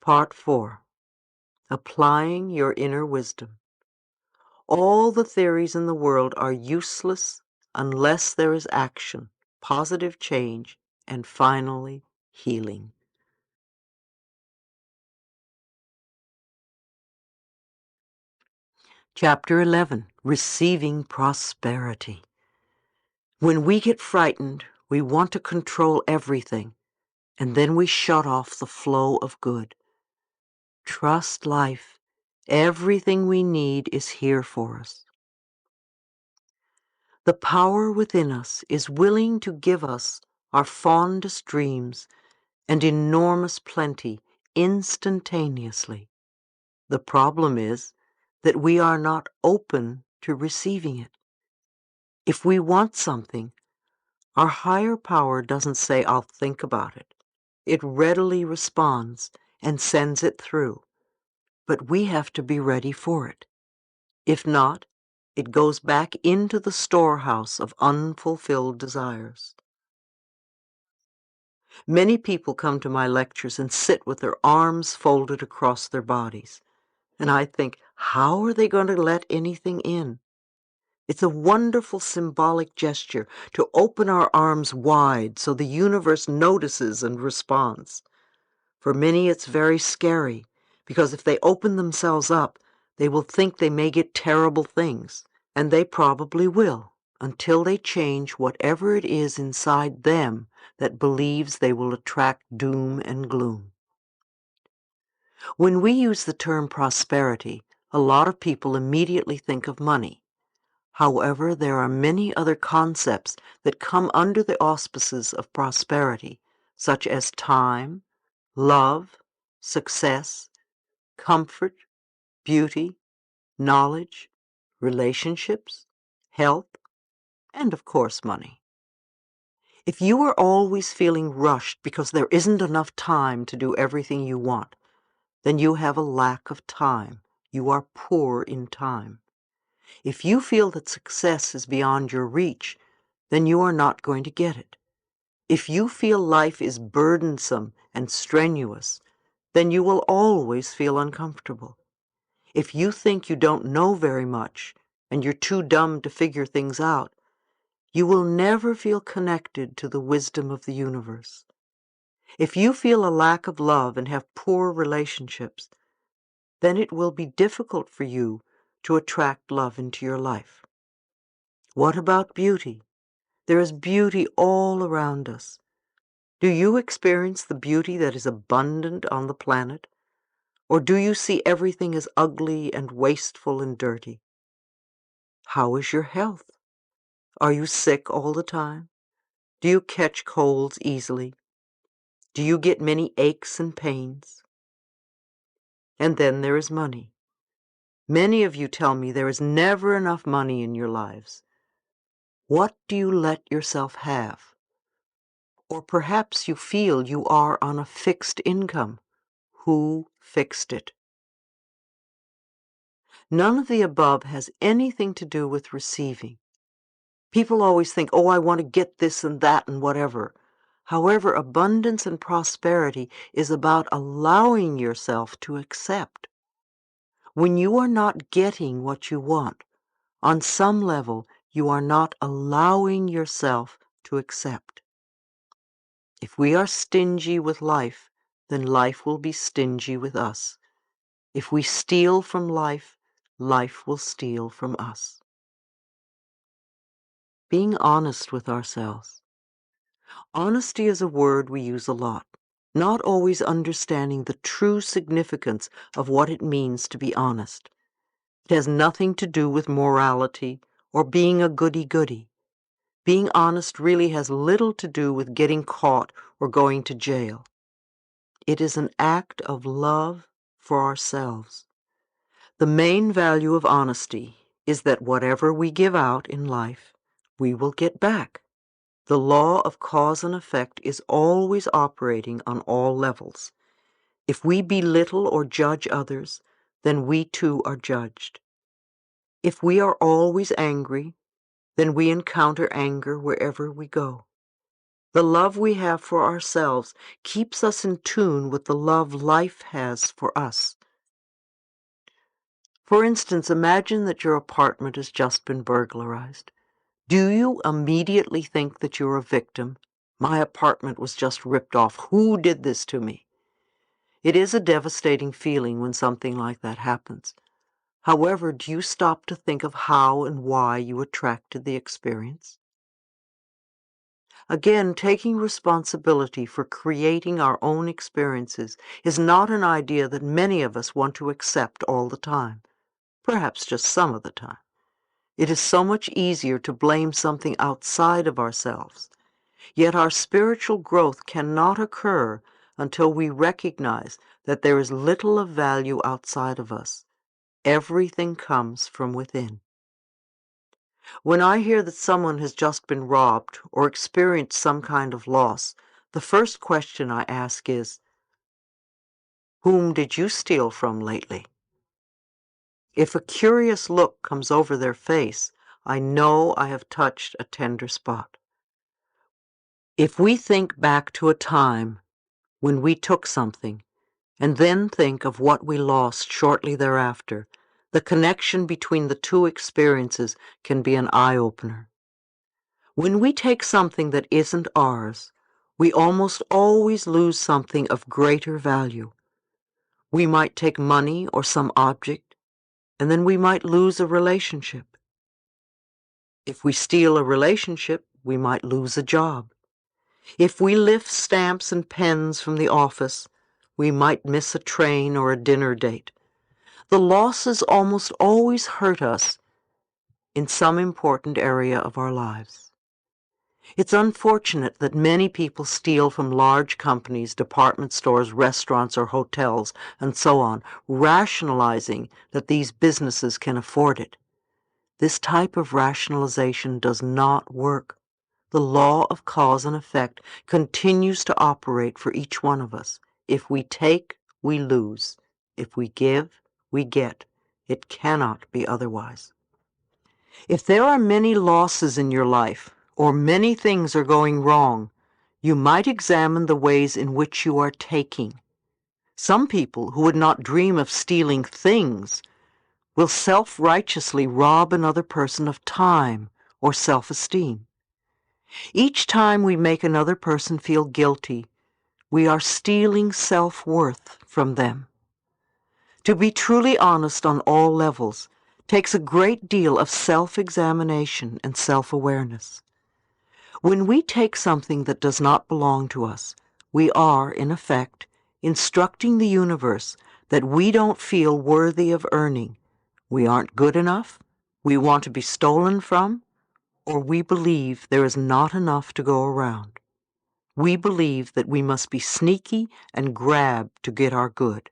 Part 4. Applying your inner wisdom. All the theories in the world are useless unless there is action, positive change, and finally, healing. Chapter 11. Receiving Prosperity. When we get frightened, we want to control everything, and then we shut off the flow of good. Trust life. Everything we need is here for us. The power within us is willing to give us our fondest dreams and enormous plenty instantaneously. The problem is that we are not open to receiving it. If we want something, our higher power doesn't say, "I'll think about it." It readily responds and sends it through, but we have to be ready for it. If not, it goes back into the storehouse of unfulfilled desires. Many people come to my lectures and sit with their arms folded across their bodies. And I think, how are they going to let anything in? It's a wonderful symbolic gesture to open our arms wide so the universe notices and responds. For many it's very scary, because if they open themselves up, they will think they may get terrible things, and they probably will, until they change whatever it is inside them that believes they will attract doom and gloom. When we use the term prosperity, a lot of people immediately think of money. However, there are many other concepts that come under the auspices of prosperity, such as time, love, success, comfort, beauty, knowledge, relationships, health, and of course money. If you are always feeling rushed because there isn't enough time to do everything you want, then you have a lack of time. You are poor in time. If you feel that success is beyond your reach, then you are not going to get it. If you feel life is burdensome and strenuous, then you will always feel uncomfortable. If you think you don't know very much and you're too dumb to figure things out, you will never feel connected to the wisdom of the universe. If you feel a lack of love and have poor relationships, then it will be difficult for you to attract love into your life. What about beauty? There is beauty all around us. Do you experience the beauty that is abundant on the planet? Or do you see everything as ugly and wasteful and dirty? How is your health? Are you sick all the time? Do you catch colds easily? Do you get many aches and pains? And then there is money. Many of you tell me there is never enough money in your lives. What do you let yourself have? Or perhaps you feel you are on a fixed income. Who fixed it? None of the above has anything to do with receiving. People always think, oh, I want to get this and that and whatever. However, abundance and prosperity is about allowing yourself to accept. When you are not getting what you want, on some level, you are not allowing yourself to accept. If we are stingy with life, then life will be stingy with us. If we steal from life, life will steal from us. Being honest with ourselves. Honesty is a word we use a lot, not always understanding the true significance of what it means to be honest. It has nothing to do with morality or being a goody-goody. Being honest really has little to do with getting caught or going to jail. It is an act of love for ourselves. The main value of honesty is that whatever we give out in life, we will get back. The law of cause and effect is always operating on all levels. If we belittle or judge others, then we too are judged. If we are always angry, then we encounter anger wherever we go. The love we have for ourselves keeps us in tune with the love life has for us. For instance, imagine that your apartment has just been burglarized. Do you immediately think that you're a victim? My apartment was just ripped off. Who did this to me? It is a devastating feeling when something like that happens. However, do you stop to think of how and why you attracted the experience? Again, taking responsibility for creating our own experiences is not an idea that many of us want to accept all the time, perhaps just some of the time. It is so much easier to blame something outside of ourselves. Yet our spiritual growth cannot occur until we recognize that there is little of value outside of us. Everything comes from within. When I hear that someone has just been robbed or experienced some kind of loss, the first question I ask is, whom did you steal from lately? If a curious look comes over their face, I know I have touched a tender spot. If we think back to a time when we took something, and then think of what we lost shortly thereafter, the connection between the two experiences can be an eye-opener. When we take something that isn't ours, we almost always lose something of greater value. We might take money or some object, and then we might lose a relationship. If we steal a relationship, we might lose a job. If we lift stamps and pens from the office, we might miss a train or a dinner date. The losses almost always hurt us in some important area of our lives. It's unfortunate that many people steal from large companies, department stores, restaurants, or hotels, and so on, rationalizing that these businesses can afford it. This type of rationalization does not work. The law of cause and effect continues to operate for each one of us. If we take, we lose. If we give, we get. It cannot be otherwise. If there are many losses in your life, or many things are going wrong, you might examine the ways in which you are taking. Some people who would not dream of stealing things will self-righteously rob another person of time or self-esteem. Each time we make another person feel guilty, we are stealing self-worth from them. To be truly honest on all levels takes a great deal of self-examination and self-awareness. When we take something that does not belong to us, we are, in effect, instructing the universe that we don't feel worthy of earning. We aren't good enough, we want to be stolen from, or we believe there is not enough to go around. We believe that we must be sneaky and grab to get our good.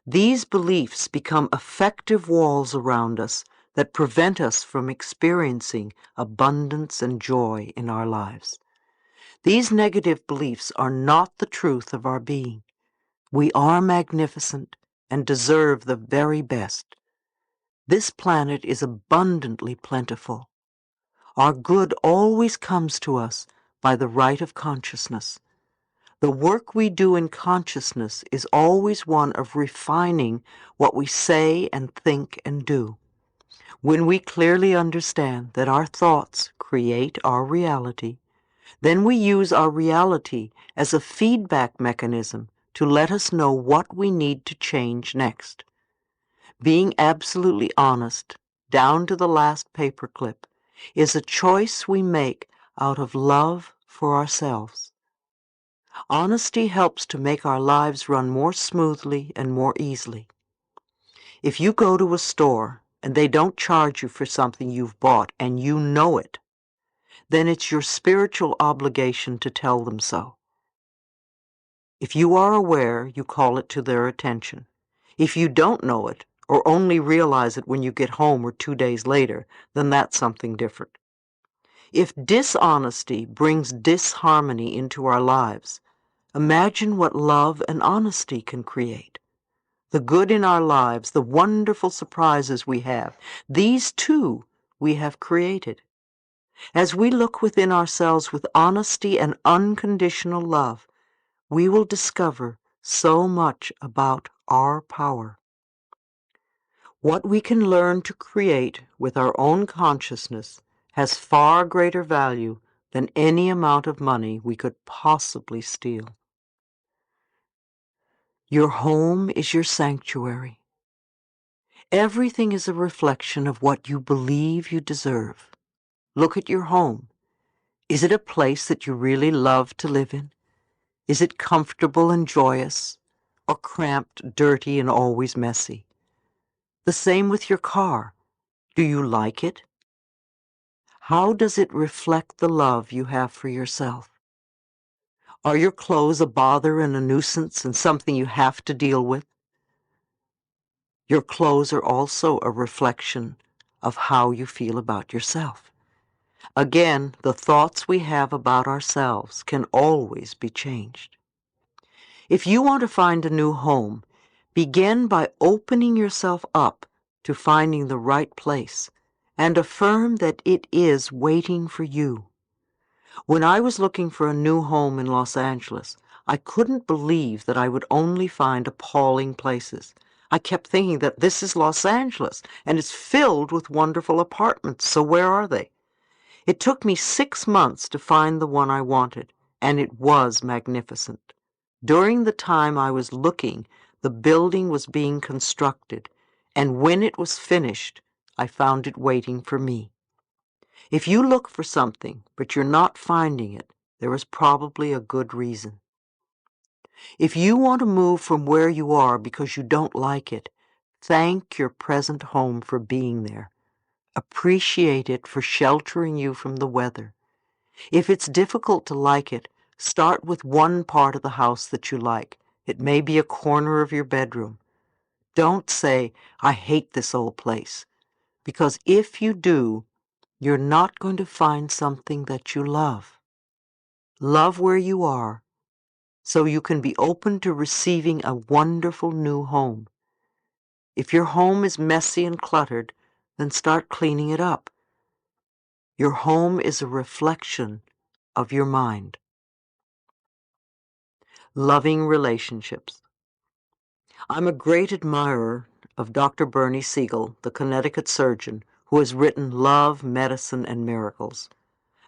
These beliefs become effective walls around us that prevent us from experiencing abundance and joy in our lives. These negative beliefs are not the truth of our being. We are magnificent and deserve the very best. This planet is abundantly plentiful. Our good always comes to us by the right of consciousness. The work we do in consciousness is always one of refining what we say and think and do. When we clearly understand that our thoughts create our reality, then we use our reality as a feedback mechanism to let us know what we need to change next. Being absolutely honest, down to the last paperclip, is a choice we make out of love for ourselves. Honesty helps to make our lives run more smoothly and more easily. If you go to a store and they don't charge you for something you've bought and you know it, then it's your spiritual obligation to tell them so. If you are aware, you call it to their attention. If you don't know it, or only realize it when you get home or 2 days later, then that's something different. If dishonesty brings disharmony into our lives, imagine what love and honesty can create. The good in our lives, the wonderful surprises we have, these too we have created. As we look within ourselves with honesty and unconditional love, we will discover so much about our power. What we can learn to create with our own consciousness has far greater value than any amount of money we could possibly steal. Your home is your sanctuary. Everything is a reflection of what you believe you deserve. Look at your home. Is it a place that you really love to live in? Is it comfortable and joyous, or cramped, dirty, and always messy? The same with your car. Do you like it? How does it reflect the love you have for yourself? Are your clothes a bother and a nuisance and something you have to deal with? Your clothes are also a reflection of how you feel about yourself. Again, the thoughts we have about ourselves can always be changed. If you want to find a new home, begin by opening yourself up to finding the right place and affirm that it is waiting for you. When I was looking for a new home in Los Angeles, I couldn't believe that I would only find appalling places. I kept thinking that this is Los Angeles and it's filled with wonderful apartments, so where are they? It took me 6 months to find the one I wanted, and it was magnificent. During the time I was looking, the building was being constructed, and when it was finished, I found it waiting for me. If you look for something, but you're not finding it, there is probably a good reason. If you want to move from where you are because you don't like it, thank your present home for being there. Appreciate it for sheltering you from the weather. If it's difficult to like it, start with one part of the house that you like. It may be a corner of your bedroom. Don't say, I hate this old place, because if you do, you're not going to find something that you love. Love where you are, so you can be open to receiving a wonderful new home. If your home is messy and cluttered, then start cleaning it up. Your home is a reflection of your mind. Loving relationships. I'm a great admirer of Dr. Bernie Siegel, the Connecticut surgeon, who has written Love, Medicine, and Miracles.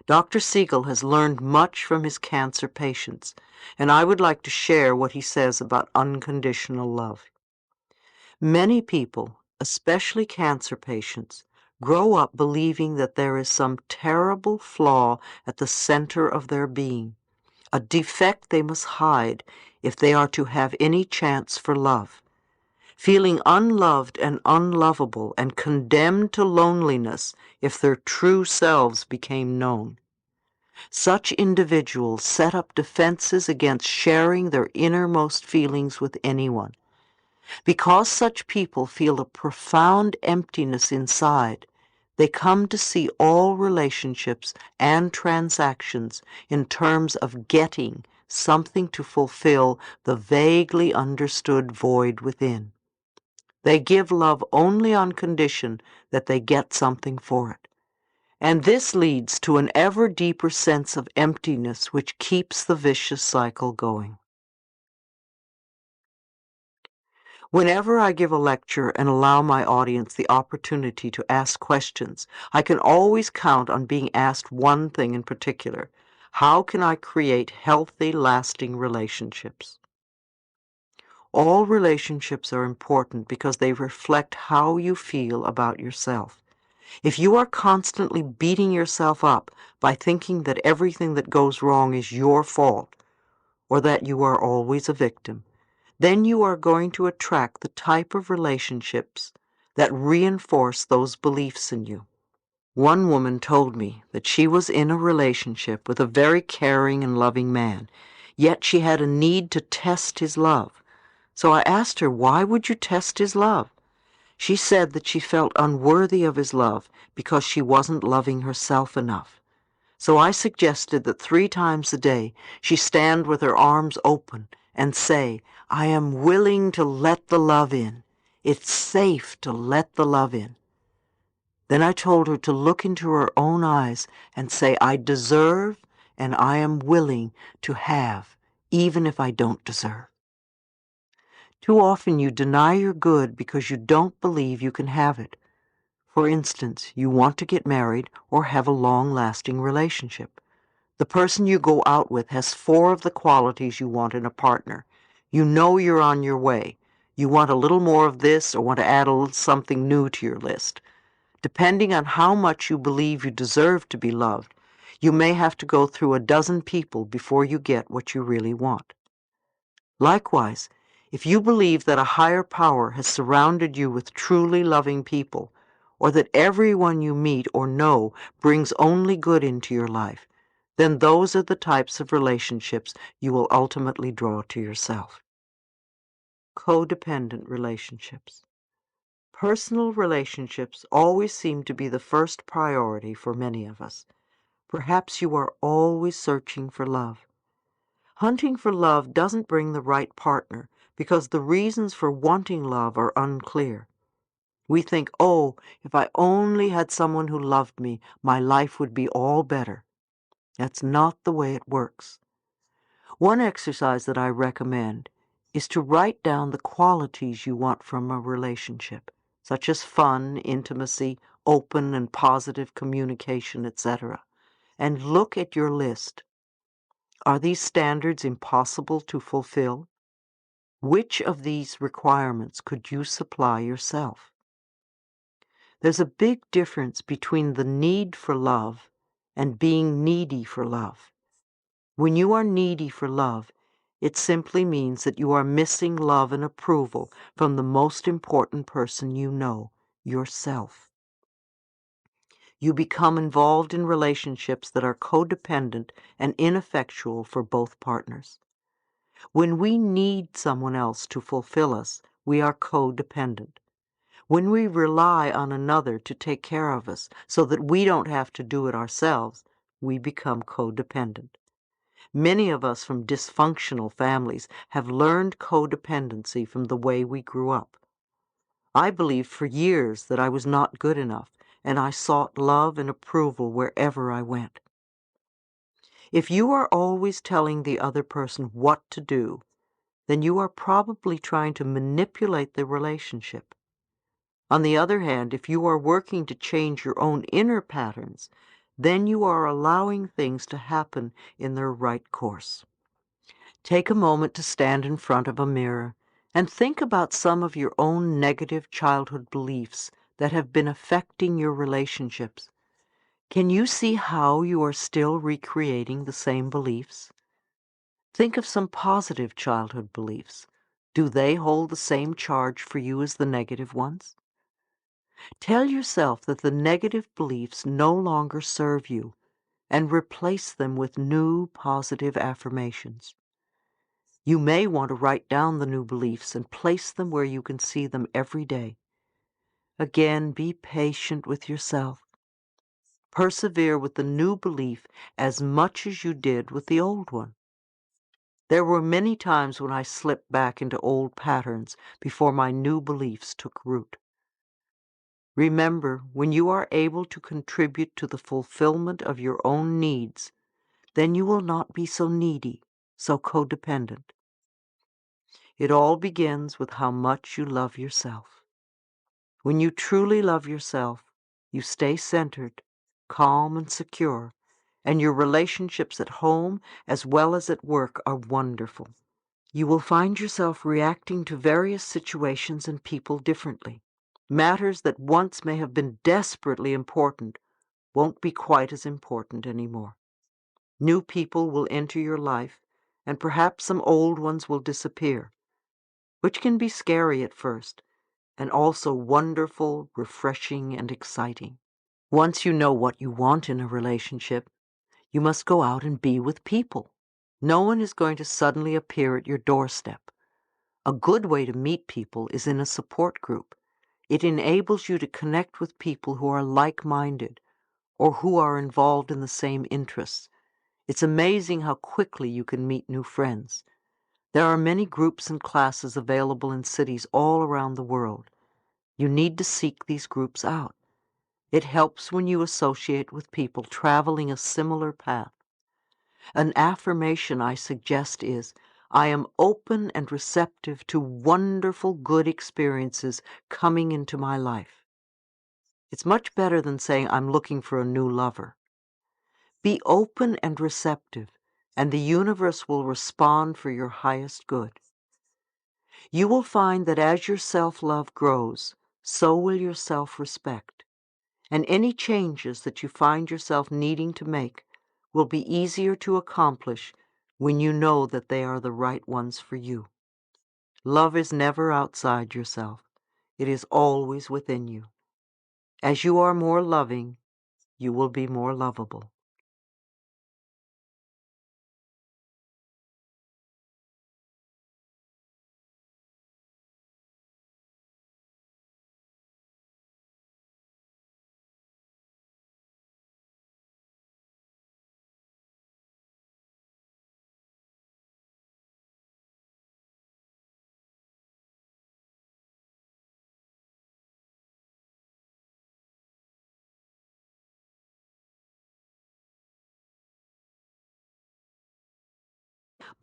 Dr. Siegel has learned much from his cancer patients, and I would like to share what he says about unconditional love. Many people, especially cancer patients, grow up believing that there is some terrible flaw at the center of their being, a defect they must hide if they are to have any chance for love. Feeling unloved and unlovable and condemned to loneliness if their true selves became known. Such individuals set up defenses against sharing their innermost feelings with anyone. Because such people feel a profound emptiness inside, they come to see all relationships and transactions in terms of getting something to fulfill the vaguely understood void within. They give love only on condition that they get something for it. And this leads to an ever deeper sense of emptiness which keeps the vicious cycle going. Whenever I give a lecture and allow my audience the opportunity to ask questions, I can always count on being asked one thing in particular: how can I create healthy, lasting relationships? All relationships are important because they reflect how you feel about yourself. If you are constantly beating yourself up by thinking that everything that goes wrong is your fault, or that you are always a victim, then you are going to attract the type of relationships that reinforce those beliefs in you. One woman told me that she was in a relationship with a very caring and loving man, yet she had a need to test his love. So I asked her, why would you test his love? She said that she felt unworthy of his love because she wasn't loving herself enough. So I suggested that 3 times a day she stand with her arms open and say, I am willing to let the love in. It's safe to let the love in. Then I told her to look into her own eyes and say, I deserve and I am willing to have, even if I don't deserve. Too often you deny your good because you don't believe you can have it. For instance, you want to get married or have a long-lasting relationship. The person you go out with has 4 of the qualities you want in a partner. You know you're on your way. You want a little more of this or want to add a little something new to your list. Depending on how much you believe you deserve to be loved, you may have to go through a dozen people before you get what you really want. Likewise, if you believe that a higher power has surrounded you with truly loving people, or that everyone you meet or know brings only good into your life, then those are the types of relationships you will ultimately draw to yourself. Codependent relationships. Personal relationships always seem to be the first priority for many of us. Perhaps you are always searching for love. Hunting for love doesn't bring the right partner because the reasons for wanting love are unclear. We think, oh, if I only had someone who loved me, my life would be all better. That's not the way it works. One exercise that I recommend is to write down the qualities you want from a relationship, such as fun, intimacy, open and positive communication, etc., and look at your list. Are these standards impossible to fulfill? Which of these requirements could you supply yourself? There's a big difference between the need for love and being needy for love. When you are needy for love, it simply means that you are missing love and approval from the most important person you know, yourself. You become involved in relationships that are codependent and ineffectual for both partners. When we need someone else to fulfill us, we are codependent. When we rely on another to take care of us so that we don't have to do it ourselves, we become codependent. Many of us from dysfunctional families have learned codependency from the way we grew up. I believed for years that I was not good enough, and I sought love and approval wherever I went. If you are always telling the other person what to do, then you are probably trying to manipulate the relationship. On the other hand, if you are working to change your own inner patterns, then you are allowing things to happen in their right course. Take a moment to stand in front of a mirror and think about some of your own negative childhood beliefs that have been affecting your relationships. Can you see how you are still recreating the same beliefs? Think of some positive childhood beliefs. Do they hold the same charge for you as the negative ones? Tell yourself that the negative beliefs no longer serve you and replace them with new positive affirmations. You may want to write down the new beliefs and place them where you can see them every day. Again, be patient with yourself. Persevere with the new belief as much as you did with the old one. There were many times when I slipped back into old patterns before my new beliefs took root. Remember, when you are able to contribute to the fulfillment of your own needs, then you will not be so needy, so codependent. It all begins with how much you love yourself. When you truly love yourself, you stay centered, calm and secure, and your relationships at home as well as at work are wonderful. You will find yourself reacting to various situations and people differently. Matters that once may have been desperately important won't be quite as important anymore. New people will enter your life, and perhaps some old ones will disappear, which can be scary at first, and also wonderful, refreshing, and exciting. Once you know what you want in a relationship, you must go out and be with people. No one is going to suddenly appear at your doorstep. A good way to meet people is in a support group. It enables you to connect with people who are like-minded or who are involved in the same interests. It's amazing how quickly you can meet new friends. There are many groups and classes available in cities all around the world. You need to seek these groups out. It helps when you associate with people traveling a similar path. An affirmation I suggest is, I am open and receptive to wonderful good experiences coming into my life. It's much better than saying I'm looking for a new lover. Be open and receptive, and the universe will respond for your highest good. You will find that as your self-love grows, so will your self-respect, and any changes that you find yourself needing to make will be easier to accomplish when you know that they are the right ones for you. Love is never outside yourself. It is always within you. As you are more loving, you will be more lovable.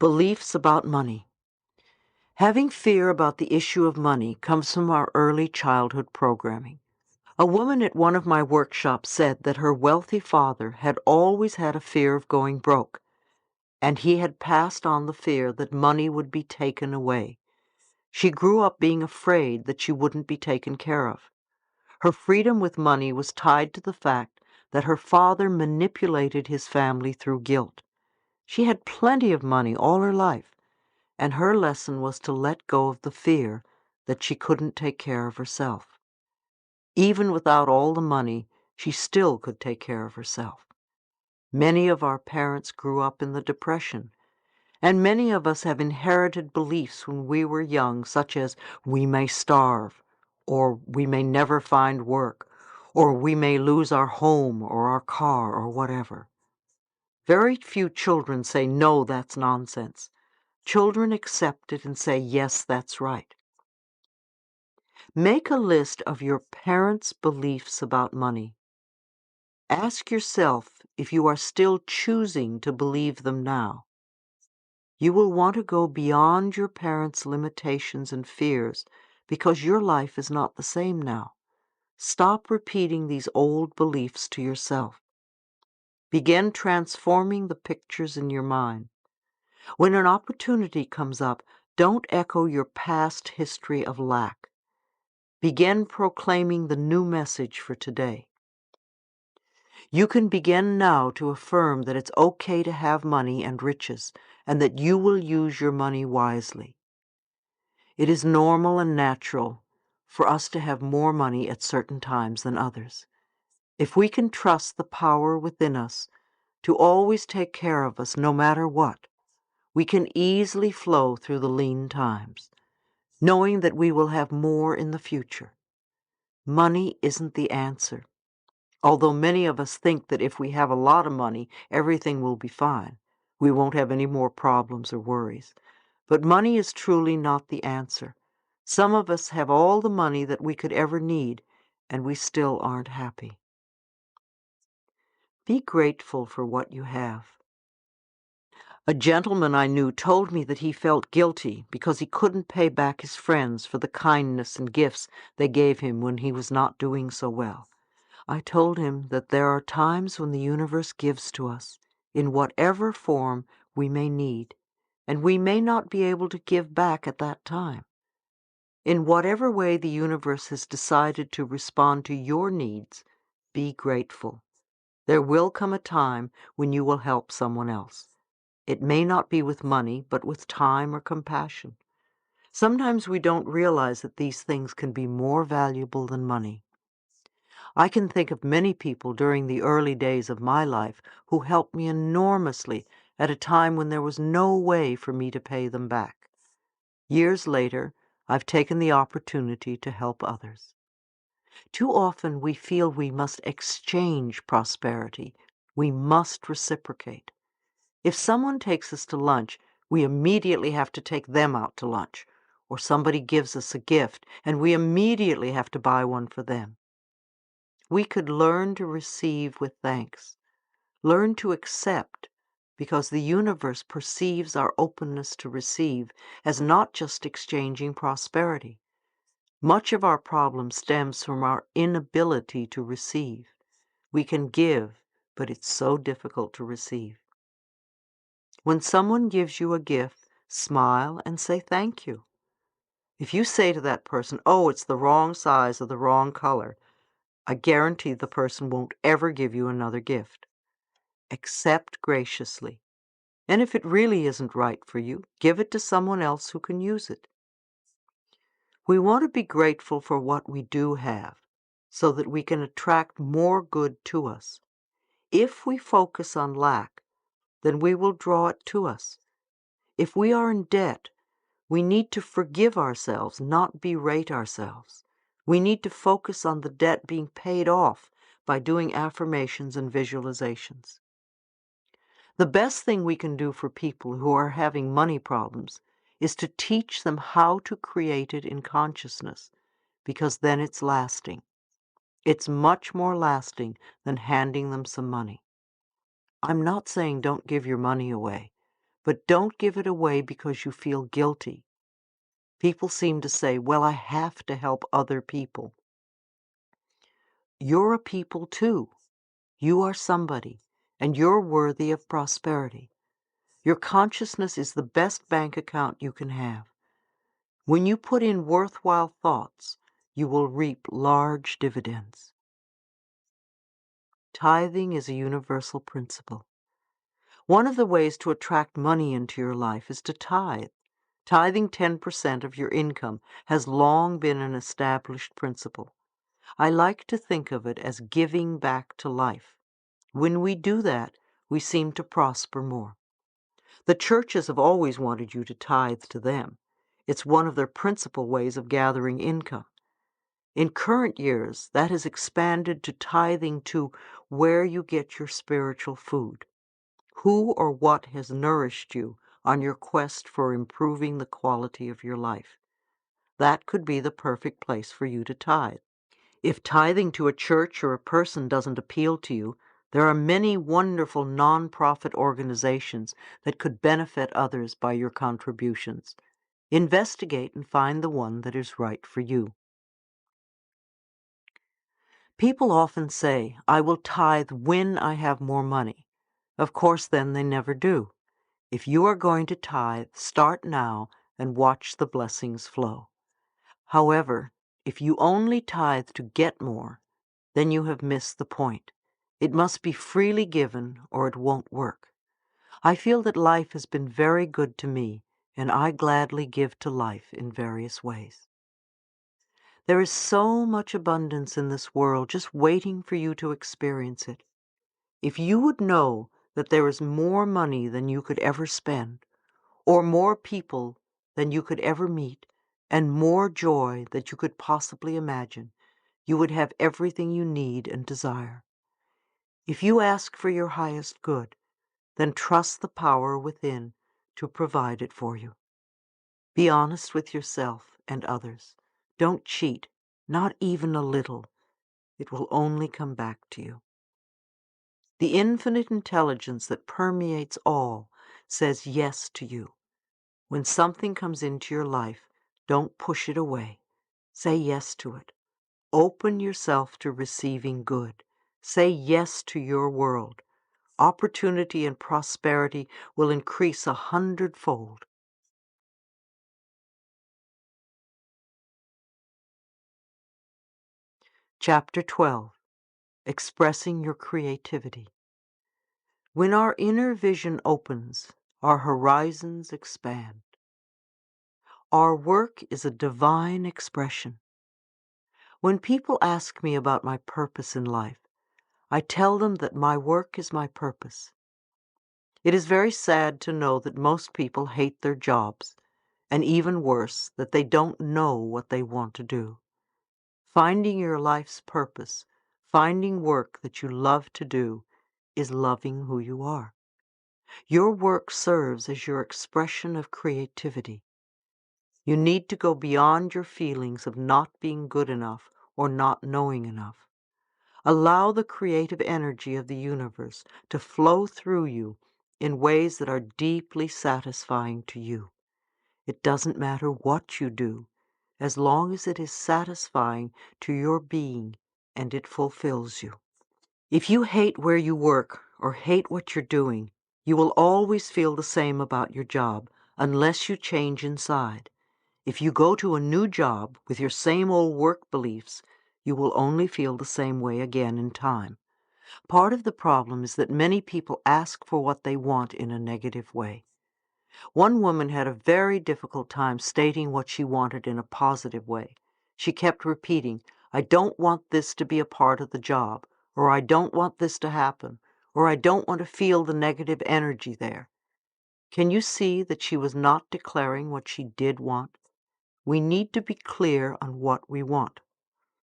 Beliefs about money. Having fear about the issue of money comes from our early childhood programming. A woman at one of my workshops said that her wealthy father had always had a fear of going broke, and he had passed on the fear that money would be taken away. She grew up being afraid that she wouldn't be taken care of. Her freedom with money was tied to the fact that her father manipulated his family through guilt. She had plenty of money all her life, and her lesson was to let go of the fear that she couldn't take care of herself. Even without all the money, she still could take care of herself. Many of our parents grew up in the Depression, and many of us have inherited beliefs when we were young, such as we may starve, or we may never find work, or we may lose our home or our car or whatever. Very few children say, no, that's nonsense. Children accept it and say, yes, that's right. Make a list of your parents' beliefs about money. Ask yourself if you are still choosing to believe them now. You will want to go beyond your parents' limitations and fears because your life is not the same now. Stop repeating these old beliefs to yourself. Begin transforming the pictures in your mind. When an opportunity comes up, don't echo your past history of lack. Begin proclaiming the new message for today. You can begin now to affirm that it's okay to have money and riches, and that you will use your money wisely. It is normal and natural for us to have more money at certain times than others. If we can trust the power within us to always take care of us no matter what, we can easily flow through the lean times, knowing that we will have more in the future. Money isn't the answer. Although many of us think that if we have a lot of money, everything will be fine. We won't have any more problems or worries. But money is truly not the answer. Some of us have all the money that we could ever need, and we still aren't happy. Be grateful for what you have. A gentleman I knew told me that he felt guilty because he couldn't pay back his friends for the kindness and gifts they gave him when he was not doing so well. I told him that there are times when the universe gives to us, in whatever form we may need, and we may not be able to give back at that time. In whatever way the universe has decided to respond to your needs, be grateful. There will come a time when you will help someone else. It may not be with money, but with time or compassion. Sometimes we don't realize that these things can be more valuable than money. I can think of many people during the early days of my life who helped me enormously at a time when there was no way for me to pay them back. Years later, I've taken the opportunity to help others. Too often we feel we must exchange prosperity. We must reciprocate. If someone takes us to lunch, we immediately have to take them out to lunch. Or somebody gives us a gift, and we immediately have to buy one for them. We could learn to receive with thanks, learn to accept, because the universe perceives our openness to receive as not just exchanging prosperity. Much of our problem stems from our inability to receive. We can give, but it's so difficult to receive. When someone gives you a gift, smile and say thank you. If you say to that person, "Oh, it's the wrong size or the wrong color," I guarantee the person won't ever give you another gift. Accept graciously. And if it really isn't right for you, give it to someone else who can use it. We want to be grateful for what we do have, so that we can attract more good to us. If we focus on lack, then we will draw it to us. If we are in debt, we need to forgive ourselves, not berate ourselves. We need to focus on the debt being paid off by doing affirmations and visualizations. The best thing we can do for people who are having money problems is to teach them how to create it in consciousness, because then it's lasting. It's much more lasting than handing them some money. I'm not saying don't give your money away, but don't give it away because you feel guilty. People seem to say, "Well, I have to help other people." You're a people too. You are somebody, and you're worthy of prosperity. Your consciousness is the best bank account you can have. When you put in worthwhile thoughts, you will reap large dividends. Tithing is a universal principle. One of the ways to attract money into your life is to tithe. Tithing 10% of your income has long been an established principle. I like to think of it as giving back to life. When we do that, we seem to prosper more. The churches have always wanted you to tithe to them. It's one of their principal ways of gathering income. In current years, that has expanded to tithing to where you get your spiritual food. Who or what has nourished you on your quest for improving the quality of your life? That could be the perfect place for you to tithe. If tithing to a church or a person doesn't appeal to you, there are many wonderful nonprofit organizations that could benefit others by your contributions. Investigate and find the one that is right for you. People often say, "I will tithe when I have more money." Of course, then they never do. If you are going to tithe, start now and watch the blessings flow. However, if you only tithe to get more, then you have missed the point. It must be freely given or it won't work. I feel that life has been very good to me, and I gladly give to life in various ways. There is so much abundance in this world just waiting for you to experience it. If you would know that there is more money than you could ever spend, or more people than you could ever meet, and more joy that you could possibly imagine, you would have everything you need and desire. If you ask for your highest good, then trust the power within to provide it for you. Be honest with yourself and others. Don't cheat, not even a little. It will only come back to you. The infinite intelligence that permeates all says yes to you. When something comes into your life, don't push it away. Say yes to it. Open yourself to receiving good. Say yes to your world. Opportunity and prosperity will increase 100-fold. Chapter 12. Expressing your creativity. When our inner vision opens, our horizons expand. Our work is a divine expression. When people ask me about my purpose in life, I tell them that my work is my purpose. It is very sad to know that most people hate their jobs, and even worse, that they don't know what they want to do. Finding your life's purpose, finding work that you love to do, is loving who you are. Your work serves as your expression of creativity. You need to go beyond your feelings of not being good enough or not knowing enough. Allow the creative energy of the universe to flow through you in ways that are deeply satisfying to you. It doesn't matter what you do, as long as it is satisfying to your being and it fulfills you. If you hate where you work or hate what you're doing, you will always feel the same about your job unless you change inside. If you go to a new job with your same old work beliefs, you will only feel the same way again in time. Part of the problem is that many people ask for what they want in a negative way. One woman had a very difficult time stating what she wanted in a positive way. She kept repeating, "I don't want this to be a part of the job," or "I don't want this to happen," or "I don't want to feel the negative energy there." Can you see that she was not declaring what she did want? We need to be clear on what we want.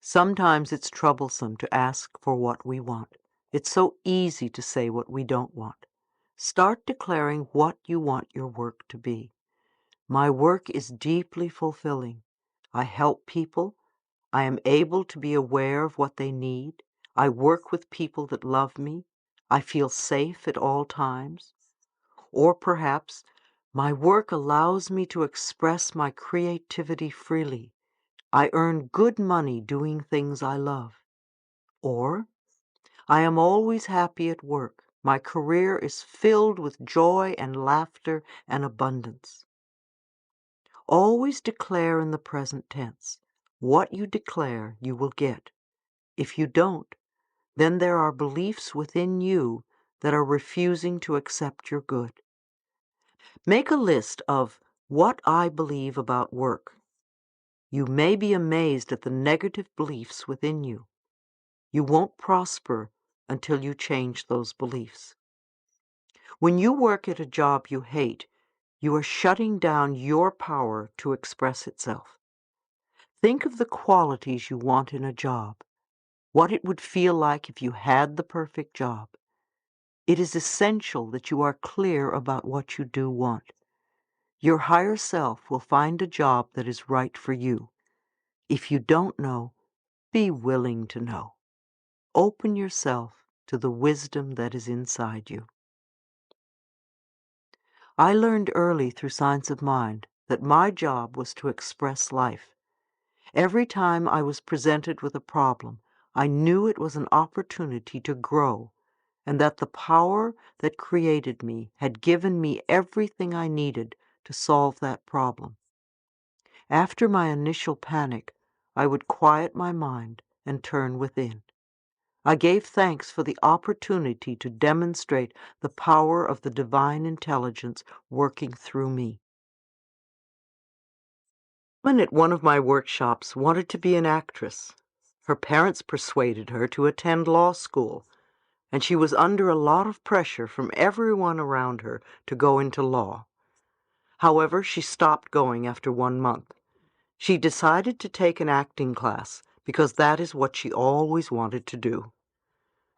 Sometimes it's troublesome to ask for what we want. It's so easy to say what we don't want. Start declaring what you want your work to be. My work is deeply fulfilling. I help people. I am able to be aware of what they need. I work with people that love me. I feel safe at all times. Or perhaps, my work allows me to express my creativity freely. I earn good money doing things I love. Or, I am always happy at work. My career is filled with joy and laughter and abundance. Always declare in the present tense. What you declare, you will get. If you don't, then there are beliefs within you that are refusing to accept your good. Make a list of what I believe about work. You may be amazed at the negative beliefs within you. You won't prosper until you change those beliefs. When you work at a job you hate, you are shutting down your power to express itself. Think of the qualities you want in a job, what it would feel like if you had the perfect job. It is essential that you are clear about what you do want. Your higher self will find a job that is right for you. If you don't know, be willing to know. Open yourself to the wisdom that is inside you. I learned early through Science of Mind that my job was to express life. Every time I was presented with a problem, I knew it was an opportunity to grow, and that the power that created me had given me everything I needed to solve that problem. After my initial panic, I would quiet my mind and turn within. I gave thanks for the opportunity to demonstrate the power of the divine intelligence working through me. A woman at one of my workshops wanted to be an actress. Her parents persuaded her to attend law school, and she was under a lot of pressure from everyone around her to go into law. However, she stopped going after 1 month. She decided to take an acting class because that is what she always wanted to do.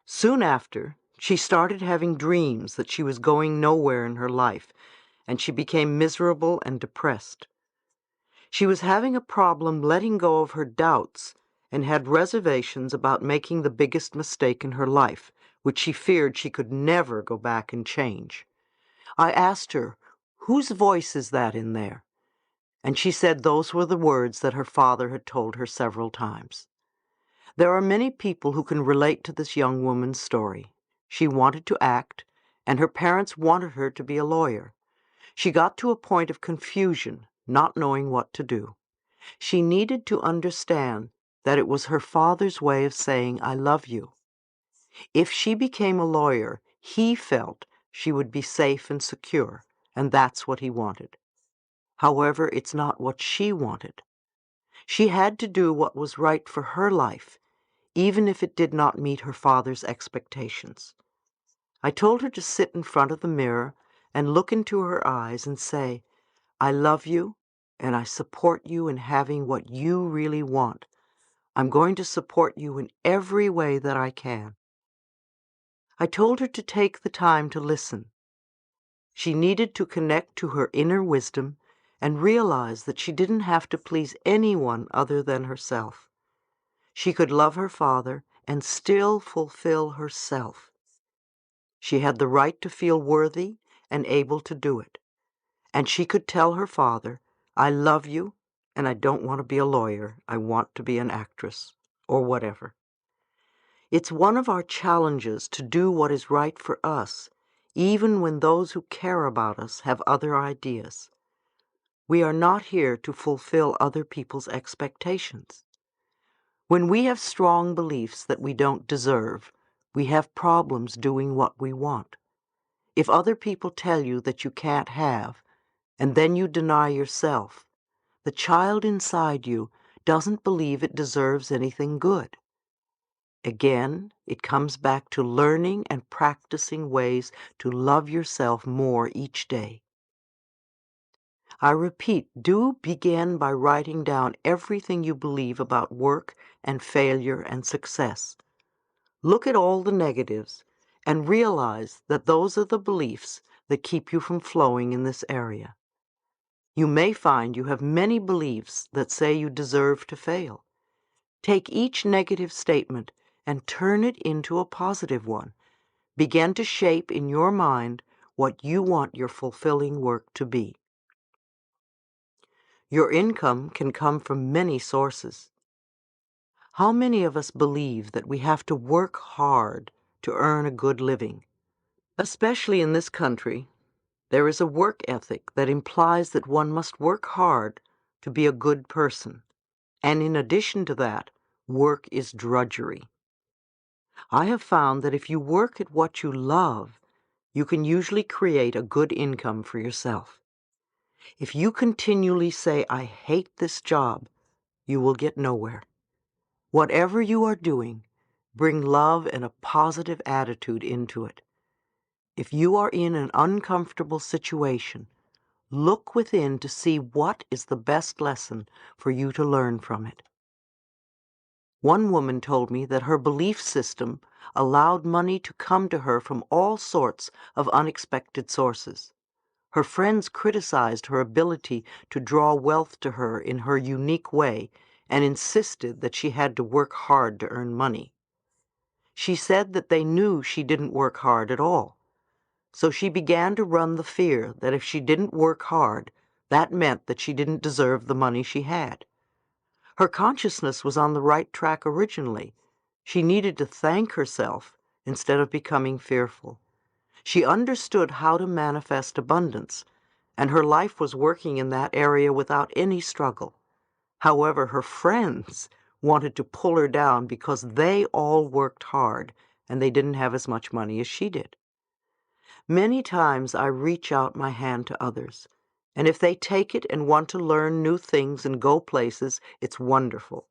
Soon after, she started having dreams that she was going nowhere in her life, and she became miserable and depressed. She was having a problem letting go of her doubts and had reservations about making the biggest mistake in her life, which she feared she could never go back and change. I asked her, "Whose voice is that in there?" And she said those were the words that her father had told her several times. There are many people who can relate to this young woman's story. She wanted to act, and her parents wanted her to be a lawyer. She got to a point of confusion, not knowing what to do. She needed to understand that it was her father's way of saying, "I love you." If she became a lawyer, he felt she would be safe and secure, and that's what he wanted. However, it's not what she wanted. She had to do what was right for her life, even if it did not meet her father's expectations. I told her to sit in front of the mirror and look into her eyes and say, "I love you, and I support you in having what you really want. I'm going to support you in every way that I can." I told her to take the time to listen. She needed to connect to her inner wisdom and realize that she didn't have to please anyone other than herself. She could love her father and still fulfill herself. She had the right to feel worthy and able to do it. And she could tell her father, "I love you, and I don't want to be a lawyer. I want to be an actress," or whatever. It's one of our challenges to do what is right for us, even when those who care about us have other ideas. We are not here to fulfill other people's expectations. When we have strong beliefs that we don't deserve, we have problems doing what we want. If other people tell you that you can't have, and then you deny yourself, the child inside you doesn't believe it deserves anything good. Again, it comes back to learning and practicing ways to love yourself more each day. I repeat, do begin by writing down everything you believe about work and failure and success. Look at all the negatives and realize that those are the beliefs that keep you from flowing in this area. You may find you have many beliefs that say you deserve to fail. Take each negative statement and turn it into a positive one. Begin to shape in your mind what you want your fulfilling work to be. Your income can come from many sources. How many of us believe that we have to work hard to earn a good living? Especially in this country, there is a work ethic that implies that one must work hard to be a good person. And in addition to that, work is drudgery. I have found that if you work at what you love, you can usually create a good income for yourself. If you continually say, "I hate this job," you will get nowhere. Whatever you are doing, bring love and a positive attitude into it. If you are in an uncomfortable situation, look within to see what is the best lesson for you to learn from it. One woman told me that her belief system allowed money to come to her from all sorts of unexpected sources. Her friends criticized her ability to draw wealth to her in her unique way and insisted that she had to work hard to earn money. She said that they knew she didn't work hard at all. So she began to run the fear that if she didn't work hard, that meant that she didn't deserve the money she had. Her consciousness was on the right track originally. She needed to thank herself instead of becoming fearful. She understood how to manifest abundance, and her life was working in that area without any struggle. However, her friends wanted to pull her down because they all worked hard and they didn't have as much money as she did. Many times I reach out my hand to others, and if they take it and want to learn new things and go places, it's wonderful.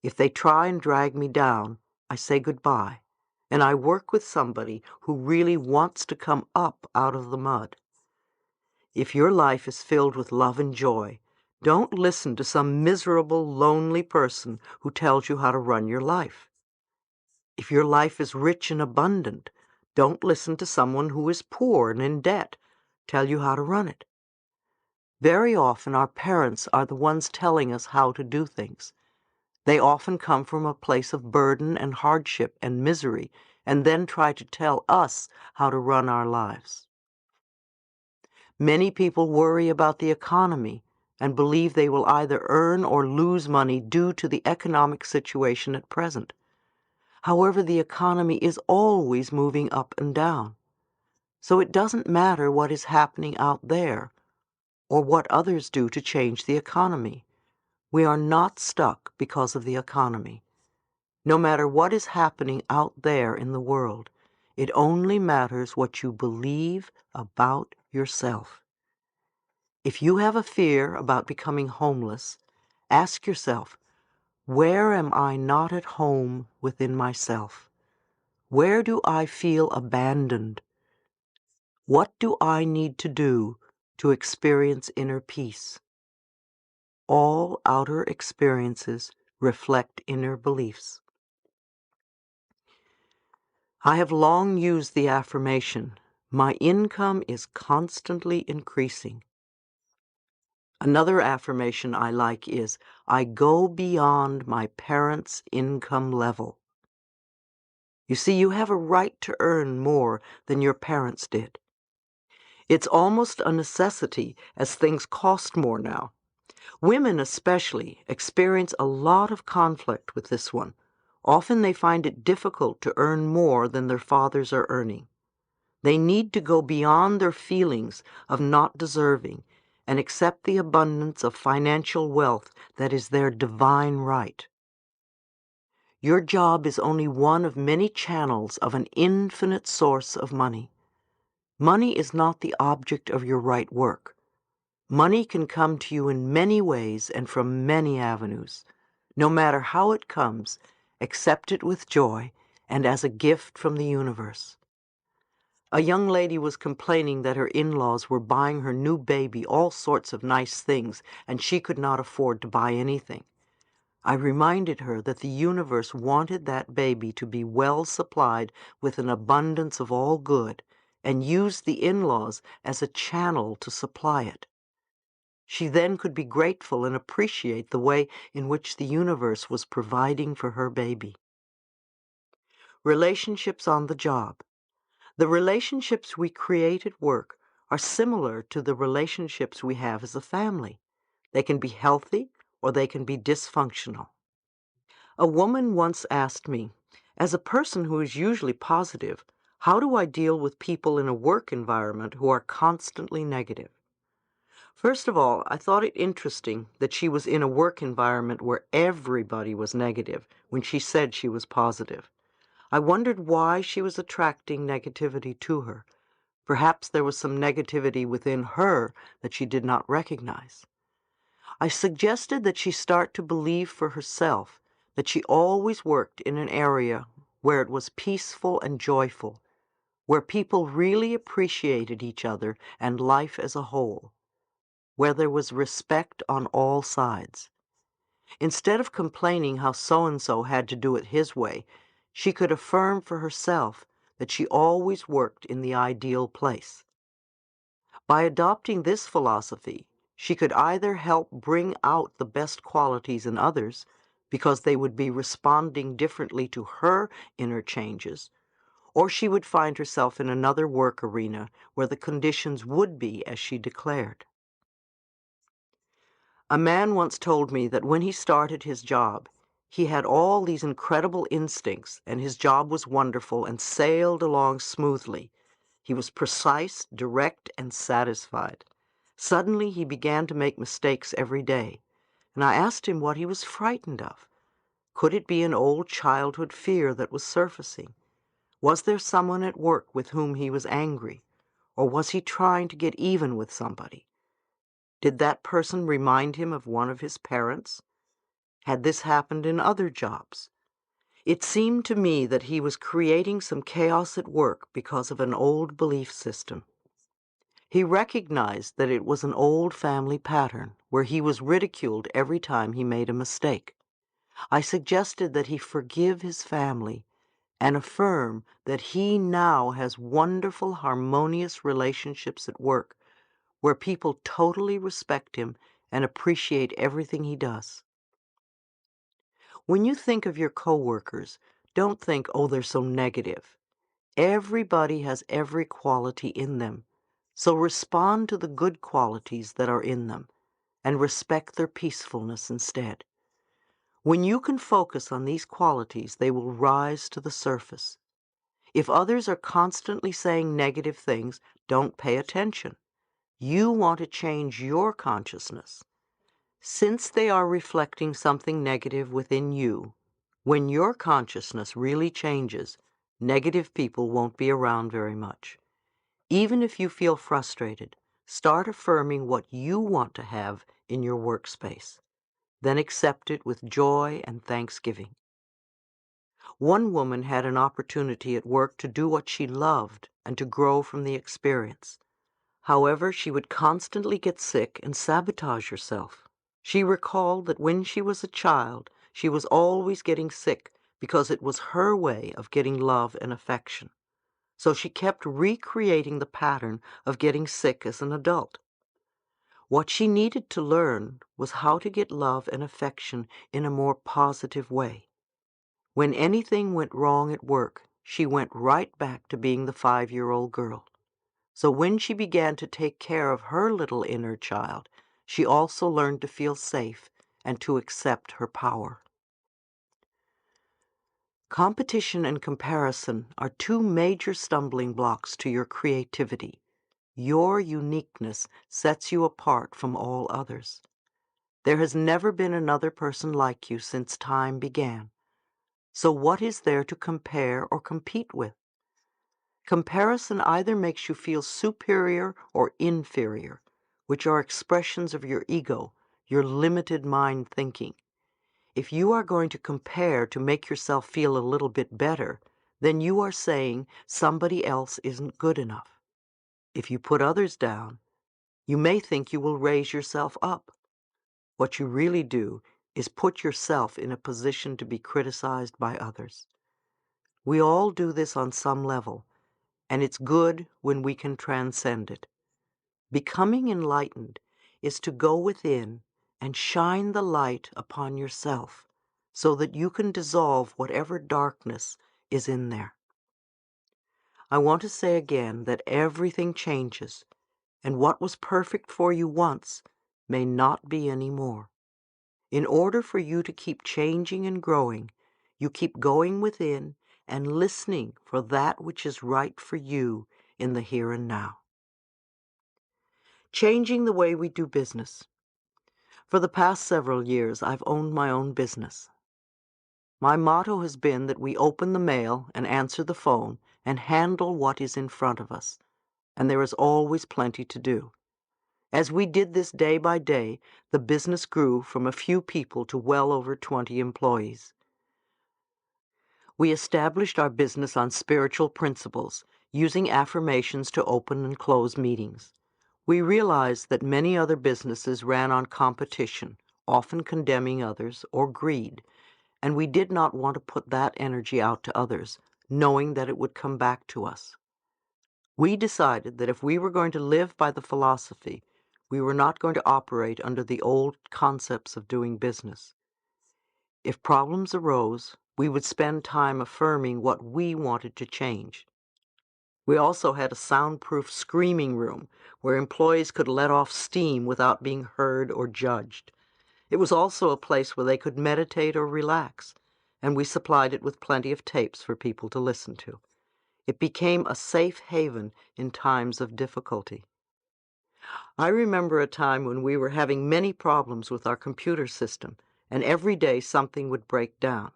If they try and drag me down, I say goodbye, and I work with somebody who really wants to come up out of the mud. If your life is filled with love and joy, don't listen to some miserable, lonely person who tells you how to run your life. If your life is rich and abundant, don't listen to someone who is poor and in debt tell you how to run it. Very often our parents are the ones telling us how to do things. They often come from a place of burden and hardship and misery, and then try to tell us how to run our lives. Many people worry about the economy and believe they will either earn or lose money due to the economic situation at present. However, the economy is always moving up and down. So it doesn't matter what is happening out there or what others do to change the economy. We are not stuck because of the economy. No matter what is happening out there in the world, it only matters what you believe about yourself. If you have a fear about becoming homeless, ask yourself, where am I not at home within myself? Where do I feel abandoned? What do I need to do to experience inner peace? All outer experiences reflect inner beliefs. I have long used the affirmation, "My income is constantly increasing." Another affirmation I like is, "I go beyond my parents' income level." You see, you have a right to earn more than your parents did. It's almost a necessity as things cost more now. Women especially experience a lot of conflict with this one. Often they find it difficult to earn more than their fathers are earning. They need to go beyond their feelings of not deserving and accept the abundance of financial wealth that is their divine right. Your job is only one of many channels of an infinite source of money. Money is not the object of your right work. Money can come to you in many ways and from many avenues. No matter how it comes, accept it with joy and as a gift from the universe. A young lady was complaining that her in-laws were buying her new baby all sorts of nice things, and she could not afford to buy anything. I reminded her that the universe wanted that baby to be well supplied with an abundance of all good, and used the in-laws as a channel to supply it. She then could be grateful and appreciate the way in which the universe was providing for her baby. Relationships on the job. The relationships we create at work are similar to the relationships we have as a family. They can be healthy or they can be dysfunctional. A woman once asked me, as a person who is usually positive, how do I deal with people in a work environment who are constantly negative? First of all, I thought it interesting that she was in a work environment where everybody was negative when she said she was positive. I wondered why she was attracting negativity to her. Perhaps there was some negativity within her that she did not recognize. I suggested that she start to believe for herself that she always worked in an area where it was peaceful and joyful, where people really appreciated each other and life as a whole, where there was respect on all sides. Instead of complaining how so-and-so had to do it his way, she could affirm for herself that she always worked in the ideal place. By adopting this philosophy, she could either help bring out the best qualities in others, because they would be responding differently to her inner changes, or she would find herself in another work arena where the conditions would be as she declared. A man once told me that when he started his job, he had all these incredible instincts, and his job was wonderful and sailed along smoothly. He was precise, direct, and satisfied. Suddenly, he began to make mistakes every day, and I asked him what he was frightened of. Could it be an old childhood fear that was surfacing? Was there someone at work with whom he was angry, or was he trying to get even with somebody? Did that person remind him of one of his parents? Had this happened in other jobs? It seemed to me that he was creating some chaos at work because of an old belief system. He recognized that it was an old family pattern where he was ridiculed every time he made a mistake. I suggested that he forgive his family and affirm that he now has wonderful, harmonious relationships at work where people totally respect him and appreciate everything he does. When you think of your coworkers, don't think, oh, they're so negative. Everybody has every quality in them, so respond to the good qualities that are in them and respect their peacefulness instead. When you can focus on these qualities, they will rise to the surface. If others are constantly saying negative things, don't pay attention. You want to change your consciousness. Since they are reflecting something negative within you, when your consciousness really changes, negative people won't be around very much. Even if you feel frustrated, start affirming what you want to have in your workspace. Then accept it with joy and thanksgiving. One woman had an opportunity at work to do what she loved and to grow from the experience. However, she would constantly get sick and sabotage herself. She recalled that when she was a child, she was always getting sick because it was her way of getting love and affection. So she kept recreating the pattern of getting sick as an adult. What she needed to learn was how to get love and affection in a more positive way. When anything went wrong at work, she went right back to being the 5-year-old girl. So when she began to take care of her little inner child, she also learned to feel safe and to accept her power. Competition and comparison are two major stumbling blocks to your creativity. Your uniqueness sets you apart from all others. There has never been another person like you since time began. So what is there to compare or compete with? Comparison either makes you feel superior or inferior, which are expressions of your ego, your limited mind thinking. If you are going to compare to make yourself feel a little bit better, then you are saying somebody else isn't good enough. If you put others down, you may think you will raise yourself up. What you really do is put yourself in a position to be criticized by others. We all do this on some level, and it's good when we can transcend it. Becoming enlightened is to go within and shine the light upon yourself so that you can dissolve whatever darkness is in there. I want to say again that everything changes, and what was perfect for you once may not be anymore. In order for you to keep changing and growing, you keep going within and listening for that which is right for you in the here and now. Changing the way we do business. For the past several years, I've owned my own business. My motto has been that we open the mail and answer the phone and handle what is in front of us, and there is always plenty to do. As we did this day by day, the business grew from a few people to well over 20 employees. We established our business on spiritual principles, using affirmations to open and close meetings. We realized that many other businesses ran on competition, often condemning others, or greed, and we did not want to put that energy out to others, knowing that it would come back to us. We decided that if we were going to live by the philosophy, we were not going to operate under the old concepts of doing business. If problems arose, we would spend time affirming what we wanted to change. We also had a soundproof screaming room where employees could let off steam without being heard or judged. It was also a place where they could meditate or relax, and we supplied it with plenty of tapes for people to listen to. It became a safe haven in times of difficulty. I remember a time when we were having many problems with our computer system, and every day something would break down.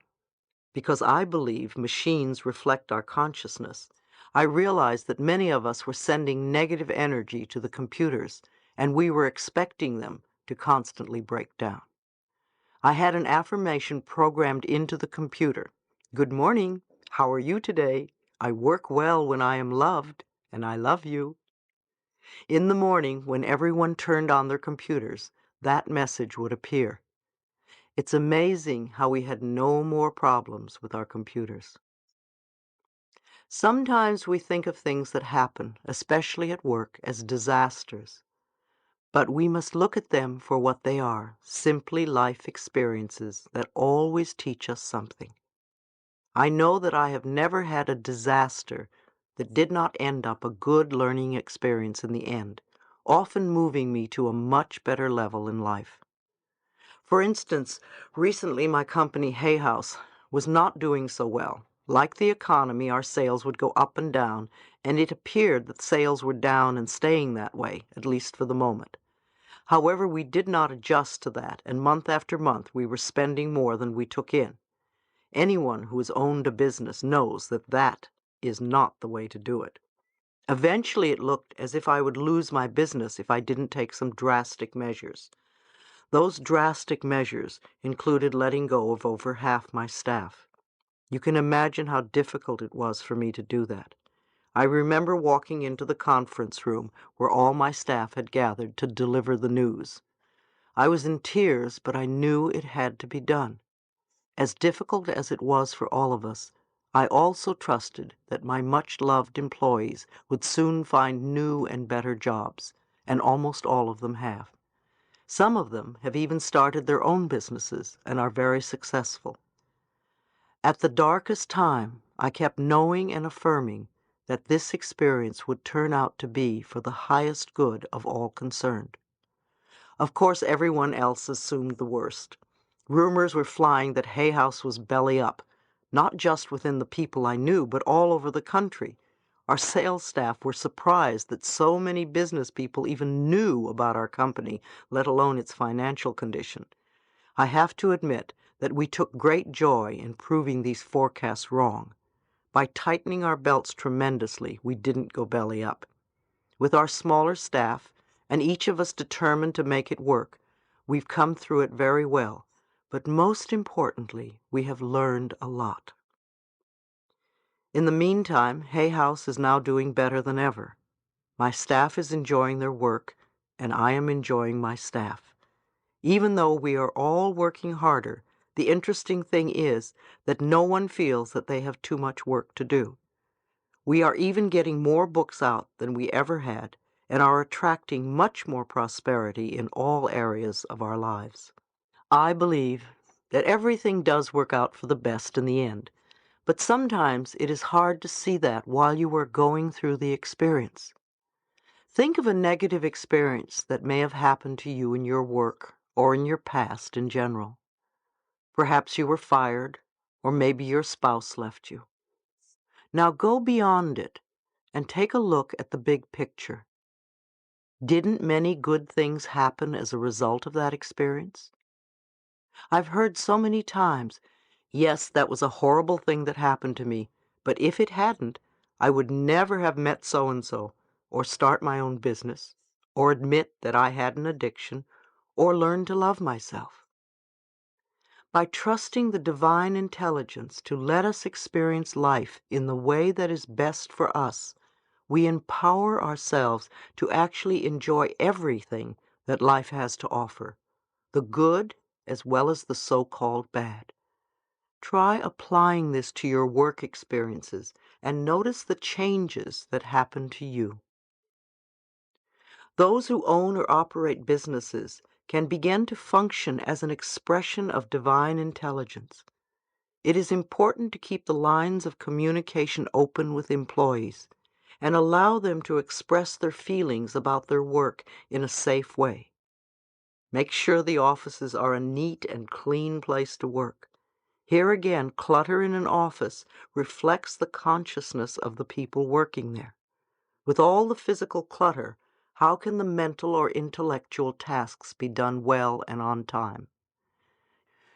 Because I believe machines reflect our consciousness, I realized that many of us were sending negative energy to the computers, and we were expecting them to constantly break down. I had an affirmation programmed into the computer. Good morning. How are you today? I work well when I am loved, and I love you. In the morning, when everyone turned on their computers, that message would appear. It's amazing how we had no more problems with our computers. Sometimes we think of things that happen, especially at work, as disasters. But we must look at them for what they are, simply life experiences that always teach us something. I know that I have never had a disaster that did not end up a good learning experience in the end, often moving me to a much better level in life. For instance, recently my company, Hay House, was not doing so well. Like the economy, our sales would go up and down, and it appeared that sales were down and staying that way, at least for the moment. However, we did not adjust to that, and month after month we were spending more than we took in. Anyone who has owned a business knows that that is not the way to do it. Eventually it looked as if I would lose my business if I didn't take some drastic measures. Those drastic measures included letting go of over half my staff. You can imagine how difficult it was for me to do that. I remember walking into the conference room where all my staff had gathered to deliver the news. I was in tears, but I knew it had to be done. As difficult as it was for all of us, I also trusted that my much-loved employees would soon find new and better jobs, and almost all of them have. Some of them have even started their own businesses and are very successful. At the darkest time, I kept knowing and affirming that this experience would turn out to be for the highest good of all concerned. Of course, everyone else assumed the worst. Rumors were flying that Hay House was belly up, not just within the people I knew, but all over the country. Our sales staff were surprised that so many business people even knew about our company, let alone its financial condition. I have to admit that we took great joy in proving these forecasts wrong. By tightening our belts tremendously, we didn't go belly up. With our smaller staff, and each of us determined to make it work, we've come through it very well, but most importantly, we have learned a lot. In the meantime, Hay House is now doing better than ever. My staff is enjoying their work, and I am enjoying my staff. Even though we are all working harder, the interesting thing is that no one feels that they have too much work to do. We are even getting more books out than we ever had, and are attracting much more prosperity in all areas of our lives. I believe that everything does work out for the best in the end, but sometimes it is hard to see that while you are going through the experience. Think of a negative experience that may have happened to you in your work or in your past in general. Perhaps you were fired, or maybe your spouse left you. Now go beyond it and take a look at the big picture. Didn't many good things happen as a result of that experience? I've heard so many times, yes, that was a horrible thing that happened to me, but if it hadn't, I would never have met so-and-so, or start my own business, or admit that I had an addiction, or learn to love myself. By trusting the divine intelligence to let us experience life in the way that is best for us, we empower ourselves to actually enjoy everything that life has to offer, the good as well as the so-called bad. Try applying this to your work experiences and notice the changes that happen to you. Those who own or operate businesses can begin to function as an expression of divine intelligence. It is important to keep the lines of communication open with employees and allow them to express their feelings about their work in a safe way. Make sure the offices are a neat and clean place to work. Here again, clutter in an office reflects the consciousness of the people working there. With all the physical clutter, how can the mental or intellectual tasks be done well and on time?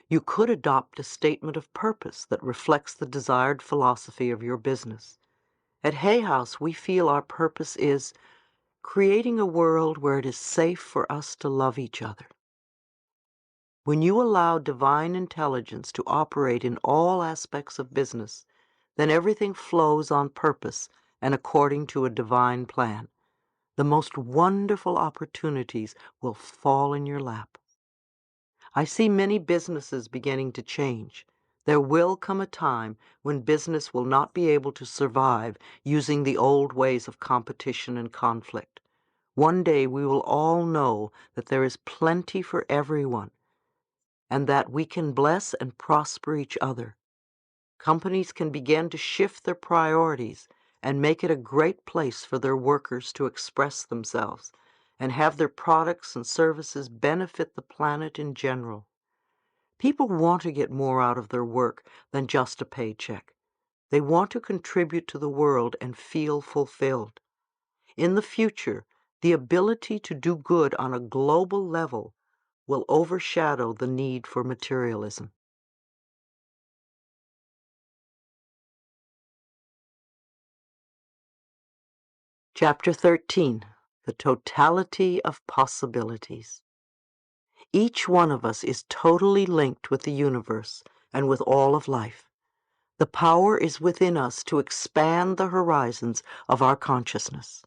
You could adopt a statement of purpose that reflects the desired philosophy of your business. At Hay House, we feel our purpose is creating a world where it is safe for us to love each other. When you allow divine intelligence to operate in all aspects of business, then everything flows on purpose and according to a divine plan. The most wonderful opportunities will fall in your lap. I see many businesses beginning to change. There will come a time when business will not be able to survive using the old ways of competition and conflict. One day we will all know that there is plenty for everyone and that we can bless and prosper each other. Companies can begin to shift their priorities and make it a great place for their workers to express themselves and have their products and services benefit the planet in general. People want to get more out of their work than just a paycheck. They want to contribute to the world and feel fulfilled. In the future, the ability to do good on a global level will overshadow the need for materialism. Chapter 13. The Totality of Possibilities. Each one of us is totally linked with the universe and with all of life. The power is within us to expand the horizons of our consciousness.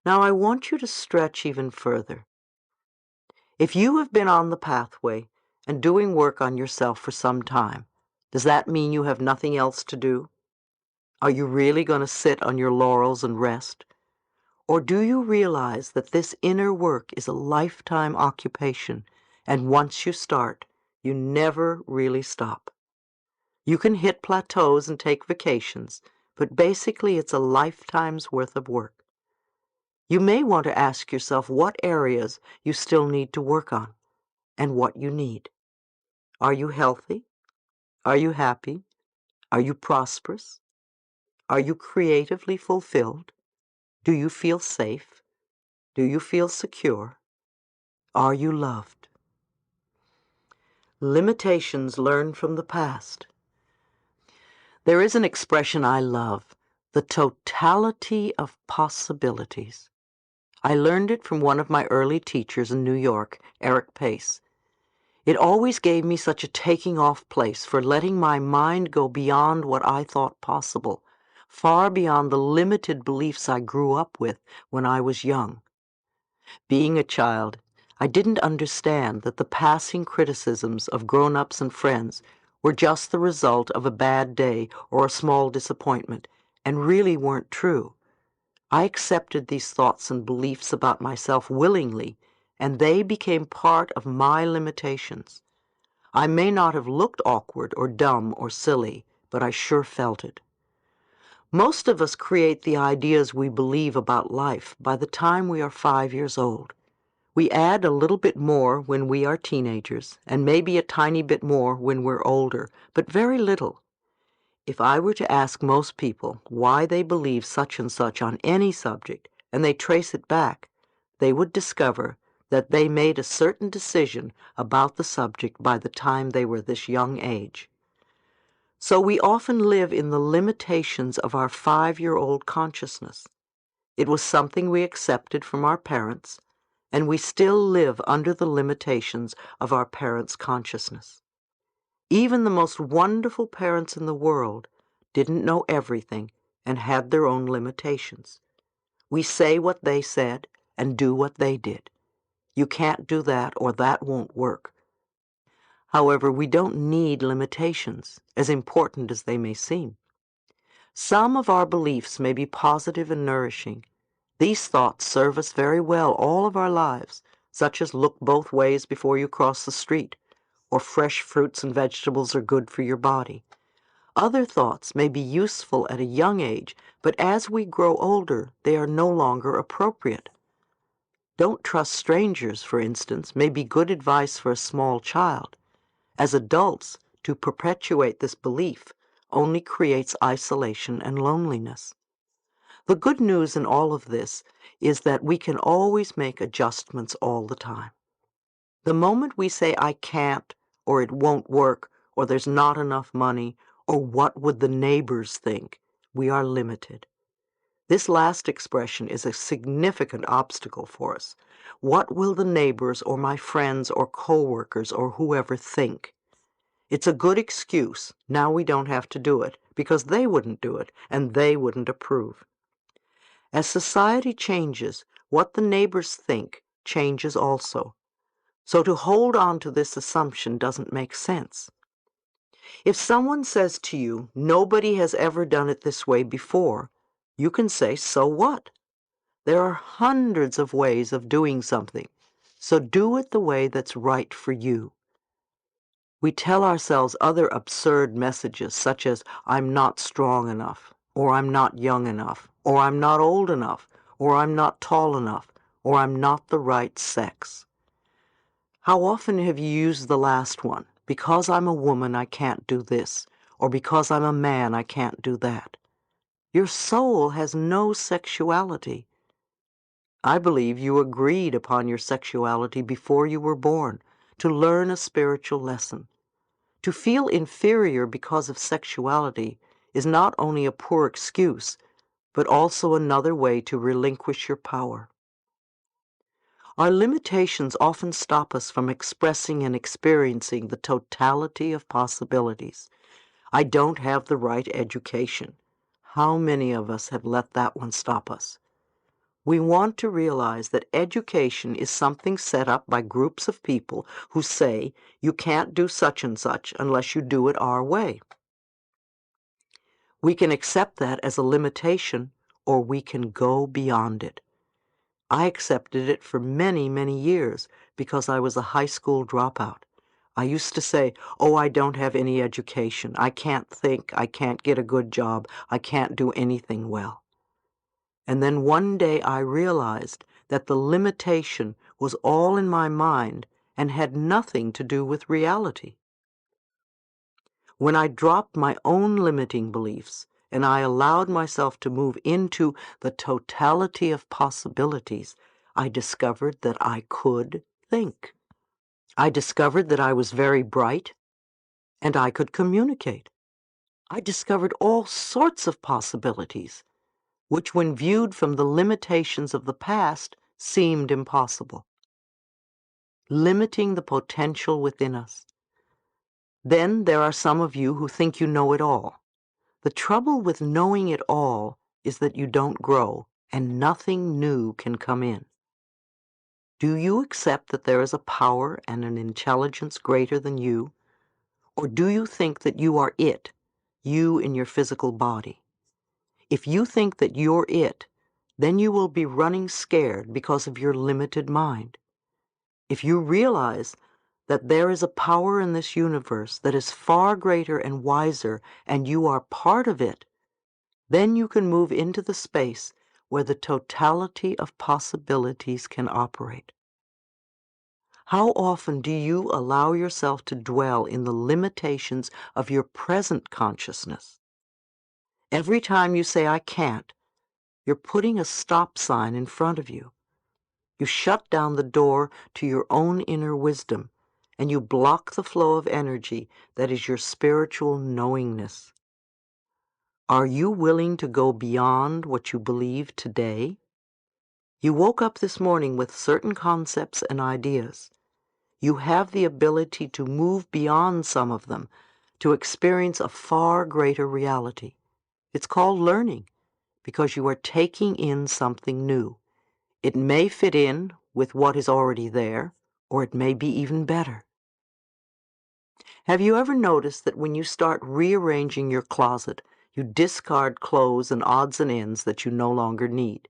Now I want you to stretch even further. If you have been on the pathway and doing work on yourself for some time, does that mean you have nothing else to do? Are you really going to sit on your laurels and rest? Or do you realize that this inner work is a lifetime occupation, and once you start, you never really stop? You can hit plateaus and take vacations, but basically it's a lifetime's worth of work. You may want to ask yourself what areas you still need to work on and what you need. Are you healthy? Are you happy? Are you prosperous? Are you creatively fulfilled? Do you feel safe? Do you feel secure? Are you loved? Limitations learned from the past. There is an expression I love, the totality of possibilities. I learned it from one of my early teachers in New York, Eric Pace. It always gave me such a taking off place for letting my mind go beyond what I thought possible, far beyond the limited beliefs I grew up with when I was young. Being a child, I didn't understand that the passing criticisms of grown-ups and friends were just the result of a bad day or a small disappointment, and really weren't true. I accepted these thoughts and beliefs about myself willingly, and they became part of my limitations. I may not have looked awkward or dumb or silly, but I sure felt it. Most of us create the ideas we believe about life by the time we are 5 years old. We add a little bit more when we are teenagers, and maybe a tiny bit more when we're older, but very little. If I were to ask most people why they believe such and such on any subject, and they trace it back, they would discover that they made a certain decision about the subject by the time they were this young age. So we often live in the limitations of our 5-year-old consciousness. It was something we accepted from our parents, and we still live under the limitations of our parents' consciousness. Even the most wonderful parents in the world didn't know everything and had their own limitations. We say what they said and do what they did. You can't do that or that won't work. However, we don't need limitations, as important as they may seem. Some of our beliefs may be positive and nourishing. These thoughts serve us very well all of our lives, such as look both ways before you cross the street, or fresh fruits and vegetables are good for your body. Other thoughts may be useful at a young age, but as we grow older, they are no longer appropriate. Don't trust strangers, for instance, may be good advice for a small child. As adults, to perpetuate this belief only creates isolation and loneliness. The good news in all of this is that we can always make adjustments all the time. The moment we say, I can't, or it won't work, or there's not enough money, or what would the neighbors think, we are limited. This last expression is a significant obstacle for us. What will the neighbors or my friends or coworkers or whoever think? It's a good excuse. Now we don't have to do it, because they wouldn't do it, and they wouldn't approve. As society changes, what the neighbors think changes also. So to hold on to this assumption doesn't make sense. If someone says to you, nobody has ever done it this way before, you can say, so what? There are hundreds of ways of doing something, so do it the way that's right for you. We tell ourselves other absurd messages such as, I'm not strong enough, or I'm not young enough, or I'm not old enough, or I'm not tall enough, or I'm not the right sex. How often have you used the last one? Because I'm a woman, I can't do this, or because I'm a man, I can't do that. Your soul has no sexuality. I believe you agreed upon your sexuality before you were born, to learn a spiritual lesson. To feel inferior because of sexuality is not only a poor excuse, but also another way to relinquish your power. Our limitations often stop us from expressing and experiencing the totality of possibilities. I don't have the right education. How many of us have let that one stop us? We want to realize that education is something set up by groups of people who say you can't do such and such unless you do it our way. We can accept that as a limitation, or we can go beyond it. I accepted it for many, many years because I was a high school dropout. I used to say, "Oh, I don't have any education. I can't think. I can't get a good job. I can't do anything well." And then one day I realized that the limitation was all in my mind and had nothing to do with reality. When I dropped my own limiting beliefs and I allowed myself to move into the totality of possibilities, I discovered that I could think. I discovered that I was very bright and I could communicate. I discovered all sorts of possibilities, which when viewed from the limitations of the past seemed impossible, limiting the potential within us. Then there are some of you who think you know it all. The trouble with knowing it all is that you don't grow and nothing new can come in. Do you accept that there is a power and an intelligence greater than you? Or do you think that you are it, you in your physical body? If you think that you're it, then you will be running scared because of your limited mind. If you realize that there is a power in this universe that is far greater and wiser, and you are part of it, then you can move into the space where the totality of possibilities can operate. How often do you allow yourself to dwell in the limitations of your present consciousness? Every time you say, "I can't," you're putting a stop sign in front of you. You shut down the door to your own inner wisdom, and you block the flow of energy that is your spiritual knowingness. Are you willing to go beyond what you believe today? You woke up this morning with certain concepts and ideas. You have the ability to move beyond some of them, to experience a far greater reality. It's called learning, because you are taking in something new. It may fit in with what is already there, or it may be even better. Have you ever noticed that when you start rearranging your closet, you discard clothes and odds and ends that you no longer need?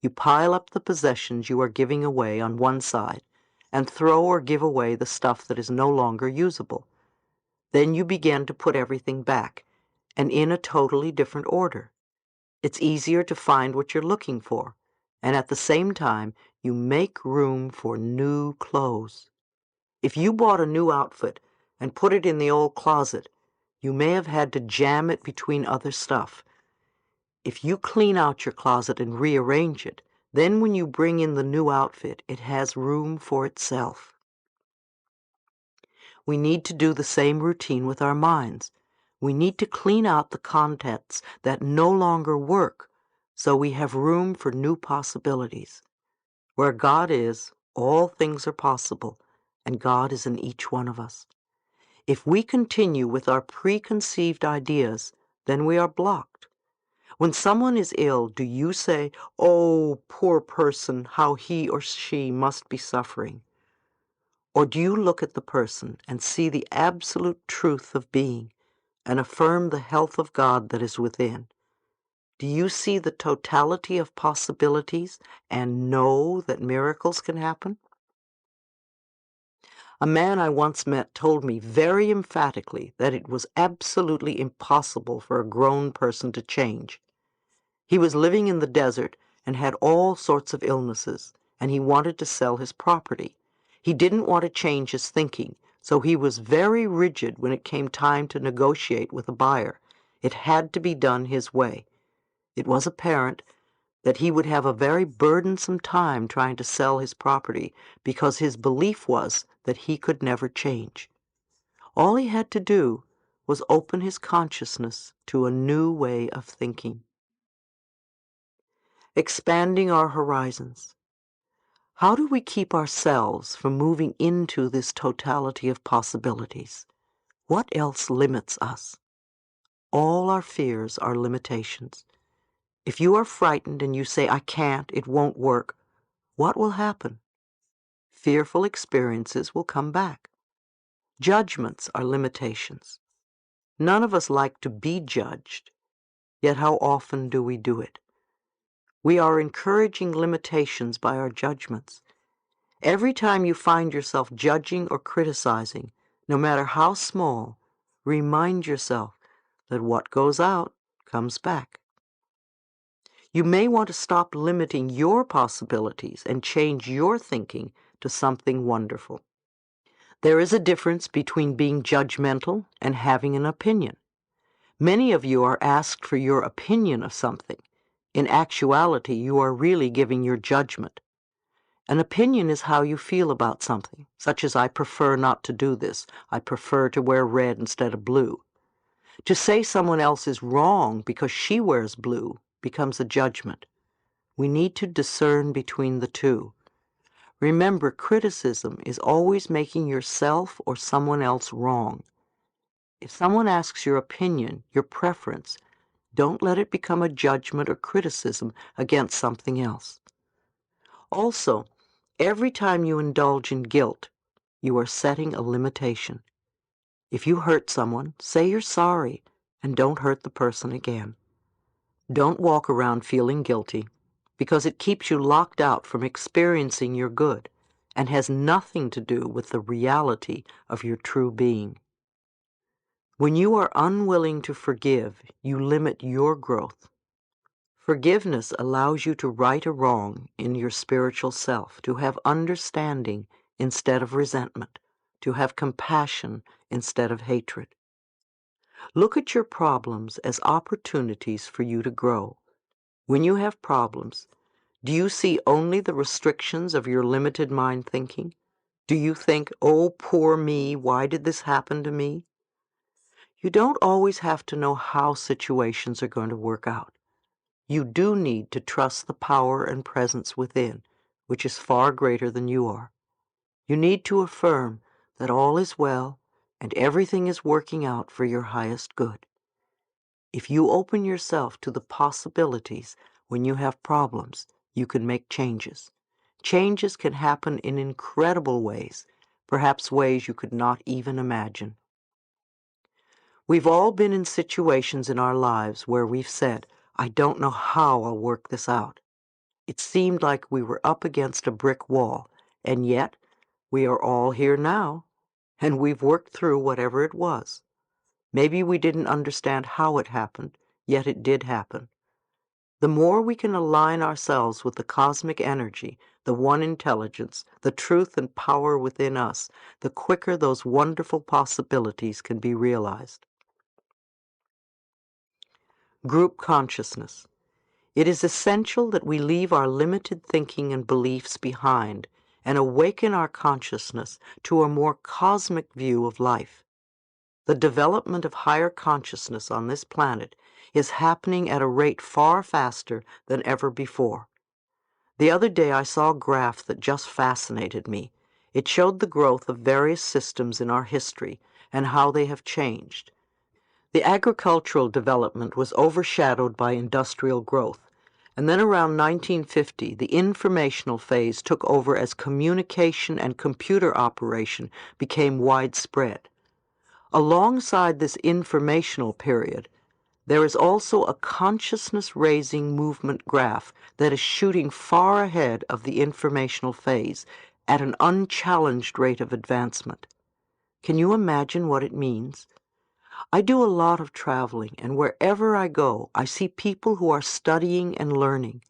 You pile up the possessions you are giving away on one side and throw or give away the stuff that is no longer usable. Then you begin to put everything back, and in a totally different order. It's easier to find what you're looking for, and at the same time, you make room for new clothes. If you bought a new outfit and put it in the old closet, you may have had to jam it between other stuff. If you clean out your closet and rearrange it, then when you bring in the new outfit, it has room for itself. We need to do the same routine with our minds. We need to clean out the contents that no longer work, so we have room for new possibilities. Where God is, all things are possible, and God is in each one of us. If we continue with our preconceived ideas, then we are blocked. When someone is ill, do you say, "Oh, poor person, how he or she must be suffering"? Or do you look at the person and see the absolute truth of being and affirm the health of God that is within? Do you see the totality of possibilities and know that miracles can happen? A man I once met told me very emphatically that it was absolutely impossible for a grown person to change. He was living in the desert and had all sorts of illnesses, and he wanted to sell his property. He didn't want to change his thinking, so he was very rigid when it came time to negotiate with a buyer. It had to be done his way. It was apparent that he would have a very burdensome time trying to sell his property because his belief was that he could never change. All he had to do was open his consciousness to a new way of thinking. Expanding our horizons. How do we keep ourselves from moving into this totality of possibilities? What else limits us? All our fears are limitations. If you are frightened and you say, "I can't, it won't work," what will happen? Fearful experiences will come back. Judgments are limitations. None of us like to be judged, yet how often do we do it? We are encouraging limitations by our judgments. Every time you find yourself judging or criticizing, No matter how small, remind yourself that what goes out comes back. You may want to stop limiting your possibilities and change your thinking to something wonderful. There is a difference between being judgmental and having an opinion. Many of you are asked for your opinion of something. In actuality, you are really giving your judgment. An opinion is how you feel about something, such as I prefer not to do this. I prefer to wear red instead of blue. To say someone else is wrong because she wears blue becomes a judgment. We need to discern between the two. Remember, criticism is always making yourself or someone else wrong. If someone asks your opinion, your preference, don't let it become a judgment or criticism against something else. Also, every time you indulge in guilt, you are setting a limitation. If you hurt someone, say you're sorry and don't hurt the person again. Don't walk around feeling guilty, because it keeps you locked out from experiencing your good and has nothing to do with the reality of your true being. When you are unwilling to forgive, you limit your growth. Forgiveness allows you to right a wrong in your spiritual self, to have understanding instead of resentment, to have compassion instead of hatred. Look at your problems as opportunities for you to grow. When you have problems, do you see only the restrictions of your limited mind thinking? Do you think, oh, poor me, why did this happen to me? You don't always have to know how situations are going to work out. You do need to trust the power and presence within, which is far greater than you are. You need to affirm that all is well and everything is working out for your highest good. If you open yourself to the possibilities when you have problems, you can make changes. Changes can happen in incredible ways, perhaps ways you could not even imagine. We've all been in situations in our lives where we've said, I don't know how I'll work this out. It seemed like we were up against a brick wall, and yet we are all here now, and we've worked through whatever it was. Maybe we didn't understand how it happened, yet it did happen. The more we can align ourselves with the cosmic energy, the one intelligence, the truth and power within us, the quicker those wonderful possibilities can be realized. Group consciousness. It is essential that we leave our limited thinking and beliefs behind and awaken our consciousness to a more cosmic view of life. The development of higher consciousness on this planet is happening at a rate far faster than ever before. The other day I saw a graph that just fascinated me. It showed the growth of various systems in our history and how they have changed. The agricultural development was overshadowed by industrial growth, and then around 1950 the informational phase took over as communication and computer operation became widespread. Alongside this informational period, there is also a consciousness-raising movement graph that is shooting far ahead of the informational phase at an unchallenged rate of advancement. Can you imagine what it means? I do a lot of traveling, and wherever I go, I see people who are studying and learning.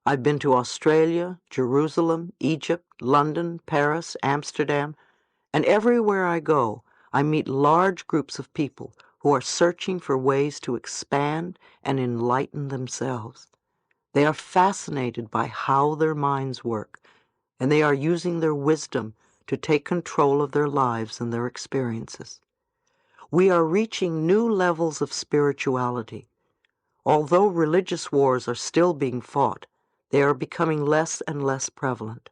I've been to Australia, Jerusalem, Egypt, London, Paris, Amsterdam, and everywhere I go, I meet large groups of people who are searching for ways to expand and enlighten themselves. They are fascinated by how their minds work, and they are using their wisdom to take control of their lives and their experiences. We are reaching new levels of spirituality. Although religious wars are still being fought, they are becoming less and less prevalent.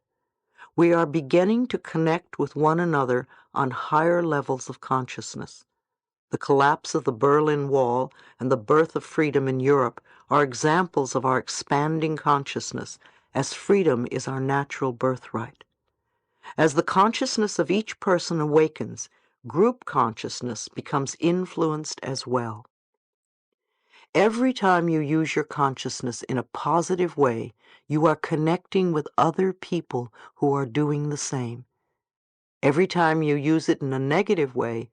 We are beginning to connect with one another on higher levels of consciousness. The collapse of the Berlin Wall and the birth of freedom in Europe are examples of our expanding consciousness, as freedom is our natural birthright. As the consciousness of each person awakens, group consciousness becomes influenced as well. Every time you use your consciousness in a positive way, you are connecting with other people who are doing the same. Every time you use it in a negative way,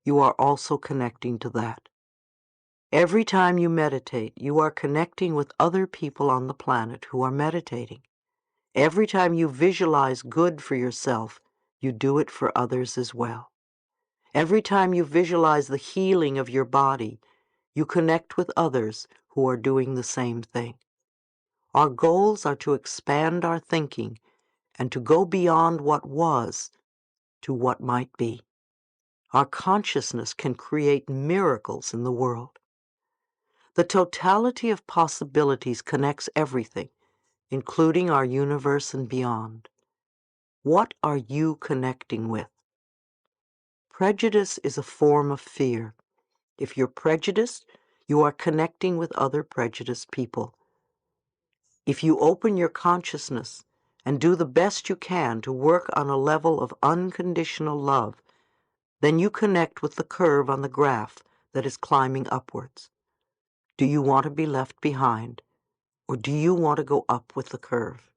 you are also connecting to that. Every time you meditate, you are connecting with other people on the planet who are meditating. Every time you visualize good for yourself, you do it for others as well. Every time you visualize the healing of your body, you connect with others who are doing the same thing. Our goals are to expand our thinking and to go beyond what was to what might be. Our consciousness can create miracles in the world. The totality of possibilities connects everything, including our universe and beyond. What are you connecting with? Prejudice is a form of fear. If you're prejudiced, you are connecting with other prejudiced people. If you open your consciousness and do the best you can to work on a level of unconditional love, then you connect with the curve on the graph that is climbing upwards. Do you want to be left behind, or do you want to go up with the curve?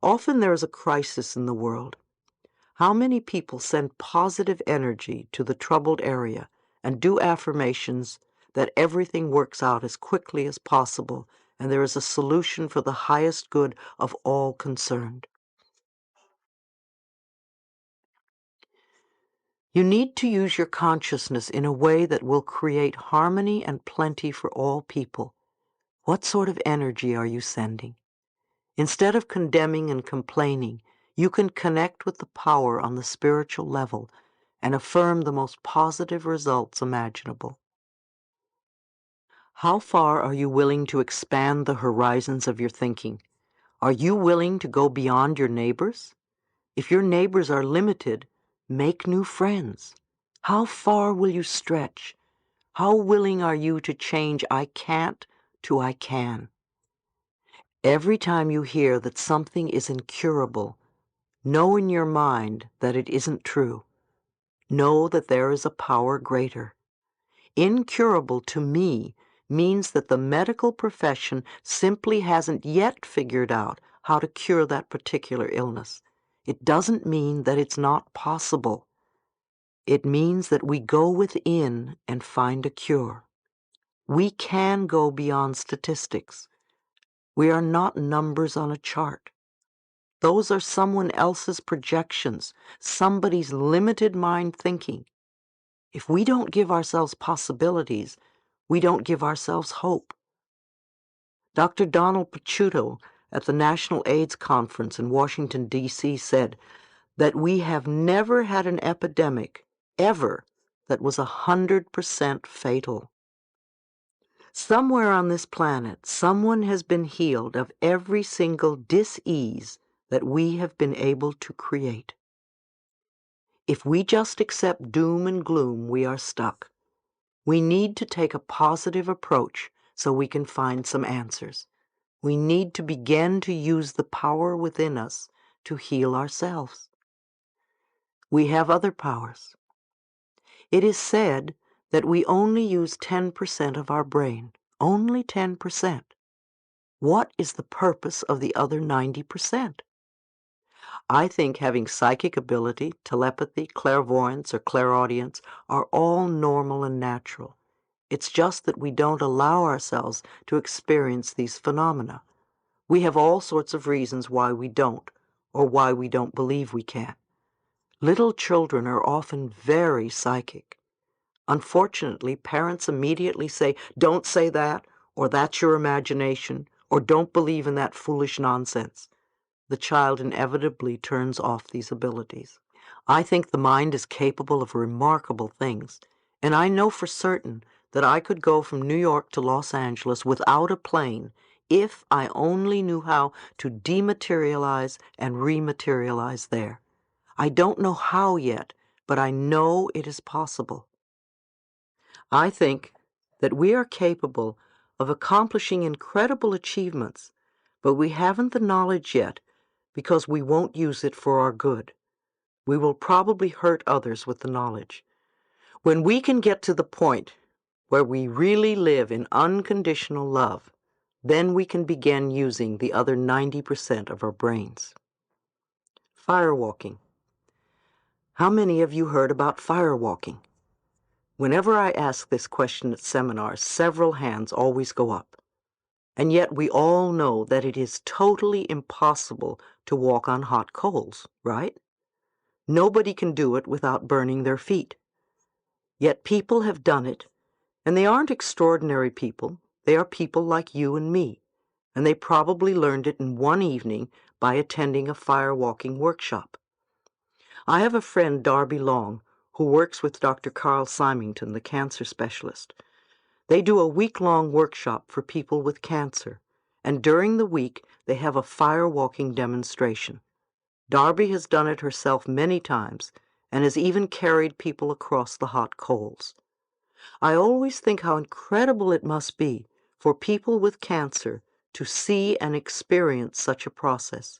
Often there is a crisis in the world. How many people send positive energy to the troubled area and do affirmations that everything works out as quickly as possible and there is a solution for the highest good of all concerned? You need to use your consciousness in a way that will create harmony and plenty for all people. What sort of energy are you sending? Instead of condemning and complaining, you can connect with the power on the spiritual level and affirm the most positive results imaginable. How far are you willing to expand the horizons of your thinking? Are you willing to go beyond your neighbors? If your neighbors are limited, make new friends. How far will you stretch? How willing are you to change I can't to I can? Every time you hear that something is incurable, know in your mind that it isn't true. Know that there is a power greater. Incurable to me means that the medical profession simply hasn't yet figured out how to cure that particular illness. It doesn't mean that it's not possible. It means that we go within and find a cure. We can go beyond statistics. We are not numbers on a chart. Those are someone else's projections, somebody's limited mind thinking. If we don't give ourselves possibilities, we don't give ourselves hope. Dr. Donald Picciuto at the National AIDS Conference in Washington, D.C. said that we have never had an epidemic, ever, that was 100% fatal. Somewhere on this planet, someone has been healed of every single dis-ease that we have been able to create. If we just accept doom and gloom, we are stuck. We need to take a positive approach so we can find some answers. We need to begin to use the power within us to heal ourselves. We have other powers. It is said that we only use 10% of our brain, only 10%. What is the purpose of the other 90%? I think having psychic ability, telepathy, clairvoyance, or clairaudience are all normal and natural. It's just that we don't allow ourselves to experience these phenomena. We have all sorts of reasons why we don't, or why we don't believe we can. Little children are often very psychic. Unfortunately, parents immediately say, "Don't say that," or "That's your imagination," or "Don't believe in that foolish nonsense." The child inevitably turns off these abilities. I think the mind is capable of remarkable things, and I know for certain that I could go from New York to Los Angeles without a plane if I only knew how to dematerialize and rematerialize there. I don't know how yet, but I know it is possible. I think that we are capable of accomplishing incredible achievements, but we haven't the knowledge yet because we won't use it for our good. We will probably hurt others with the knowledge. When we can get to the point where we really live in unconditional love, then we can begin using the other 90% of our brains. Firewalking. How many of you heard about firewalking? Whenever I ask this question at seminars, several hands always go up. And yet we all know that it is totally impossible to walk on hot coals, right? Nobody can do it without burning their feet. Yet people have done it, and they aren't extraordinary people. They are people like you and me, and they probably learned it in one evening by attending a firewalking workshop. I have a friend, Darby Long, who works with Dr. Carl Symington, the cancer specialist. They do a week-long workshop for people with cancer, and during the week they have a firewalking demonstration. Darby has done it herself many times and has even carried people across the hot coals. I always think how incredible it must be for people with cancer to see and experience such a process.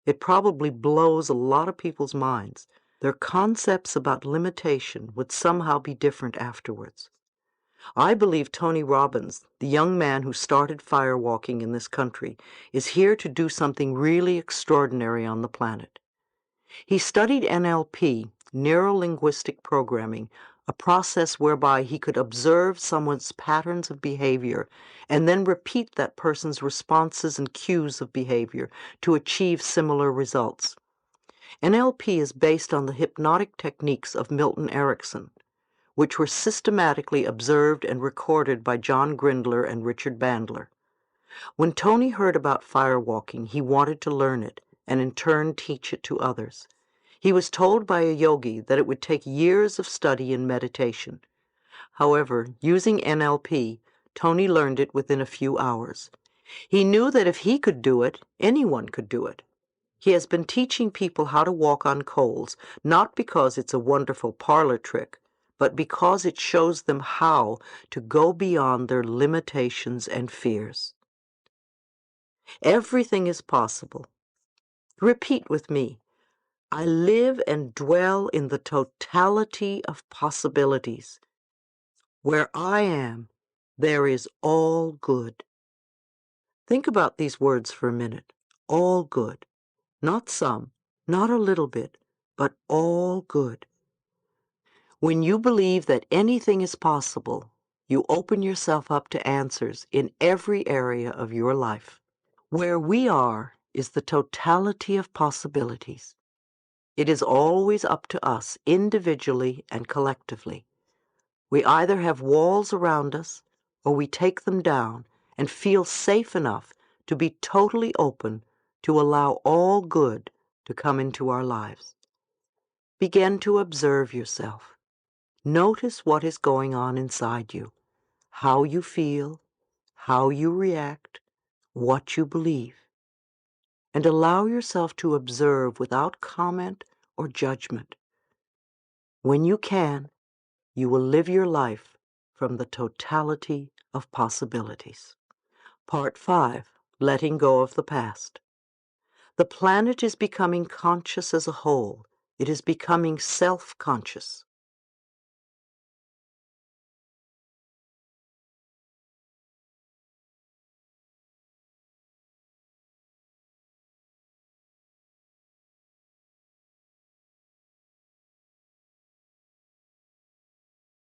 It probably blows a lot of people's minds. Their concepts about limitation would somehow be different afterwards. I believe Tony Robbins, the young man who started firewalking in this country, is here to do something really extraordinary on the planet. He studied NLP, neuro-linguistic programming, a process whereby he could observe someone's patterns of behavior and then repeat that person's responses and cues of behavior to achieve similar results. NLP is based on the hypnotic techniques of Milton Erickson, which were systematically observed and recorded by John Grindler and Richard Bandler. When Tony heard about firewalking, he wanted to learn it and in turn teach it to others. He was told by a yogi that it would take years of study and meditation. However, using NLP, Tony learned it within a few hours. He knew that if he could do it, anyone could do it. He has been teaching people how to walk on coals, not because it's a wonderful parlor trick, but because it shows them how to go beyond their limitations and fears. Everything is possible. Repeat with me. I live and dwell in the totality of possibilities. Where I am, there is all good. Think about these words for a minute. All good. Not some, not a little bit, but all good. When you believe that anything is possible, you open yourself up to answers in every area of your life. Where we are is the totality of possibilities. It is always up to us, individually and collectively. We either have walls around us, or we take them down and feel safe enough to be totally open to allow all good to come into our lives. Begin to observe yourself. Notice what is going on inside you, how you feel, how you react, what you believe. And allow yourself to observe without comment or judgment. When you can, you will live your life from the totality of possibilities. Part 5. Letting go of the past. The planet is becoming conscious as a whole. It is becoming self-conscious.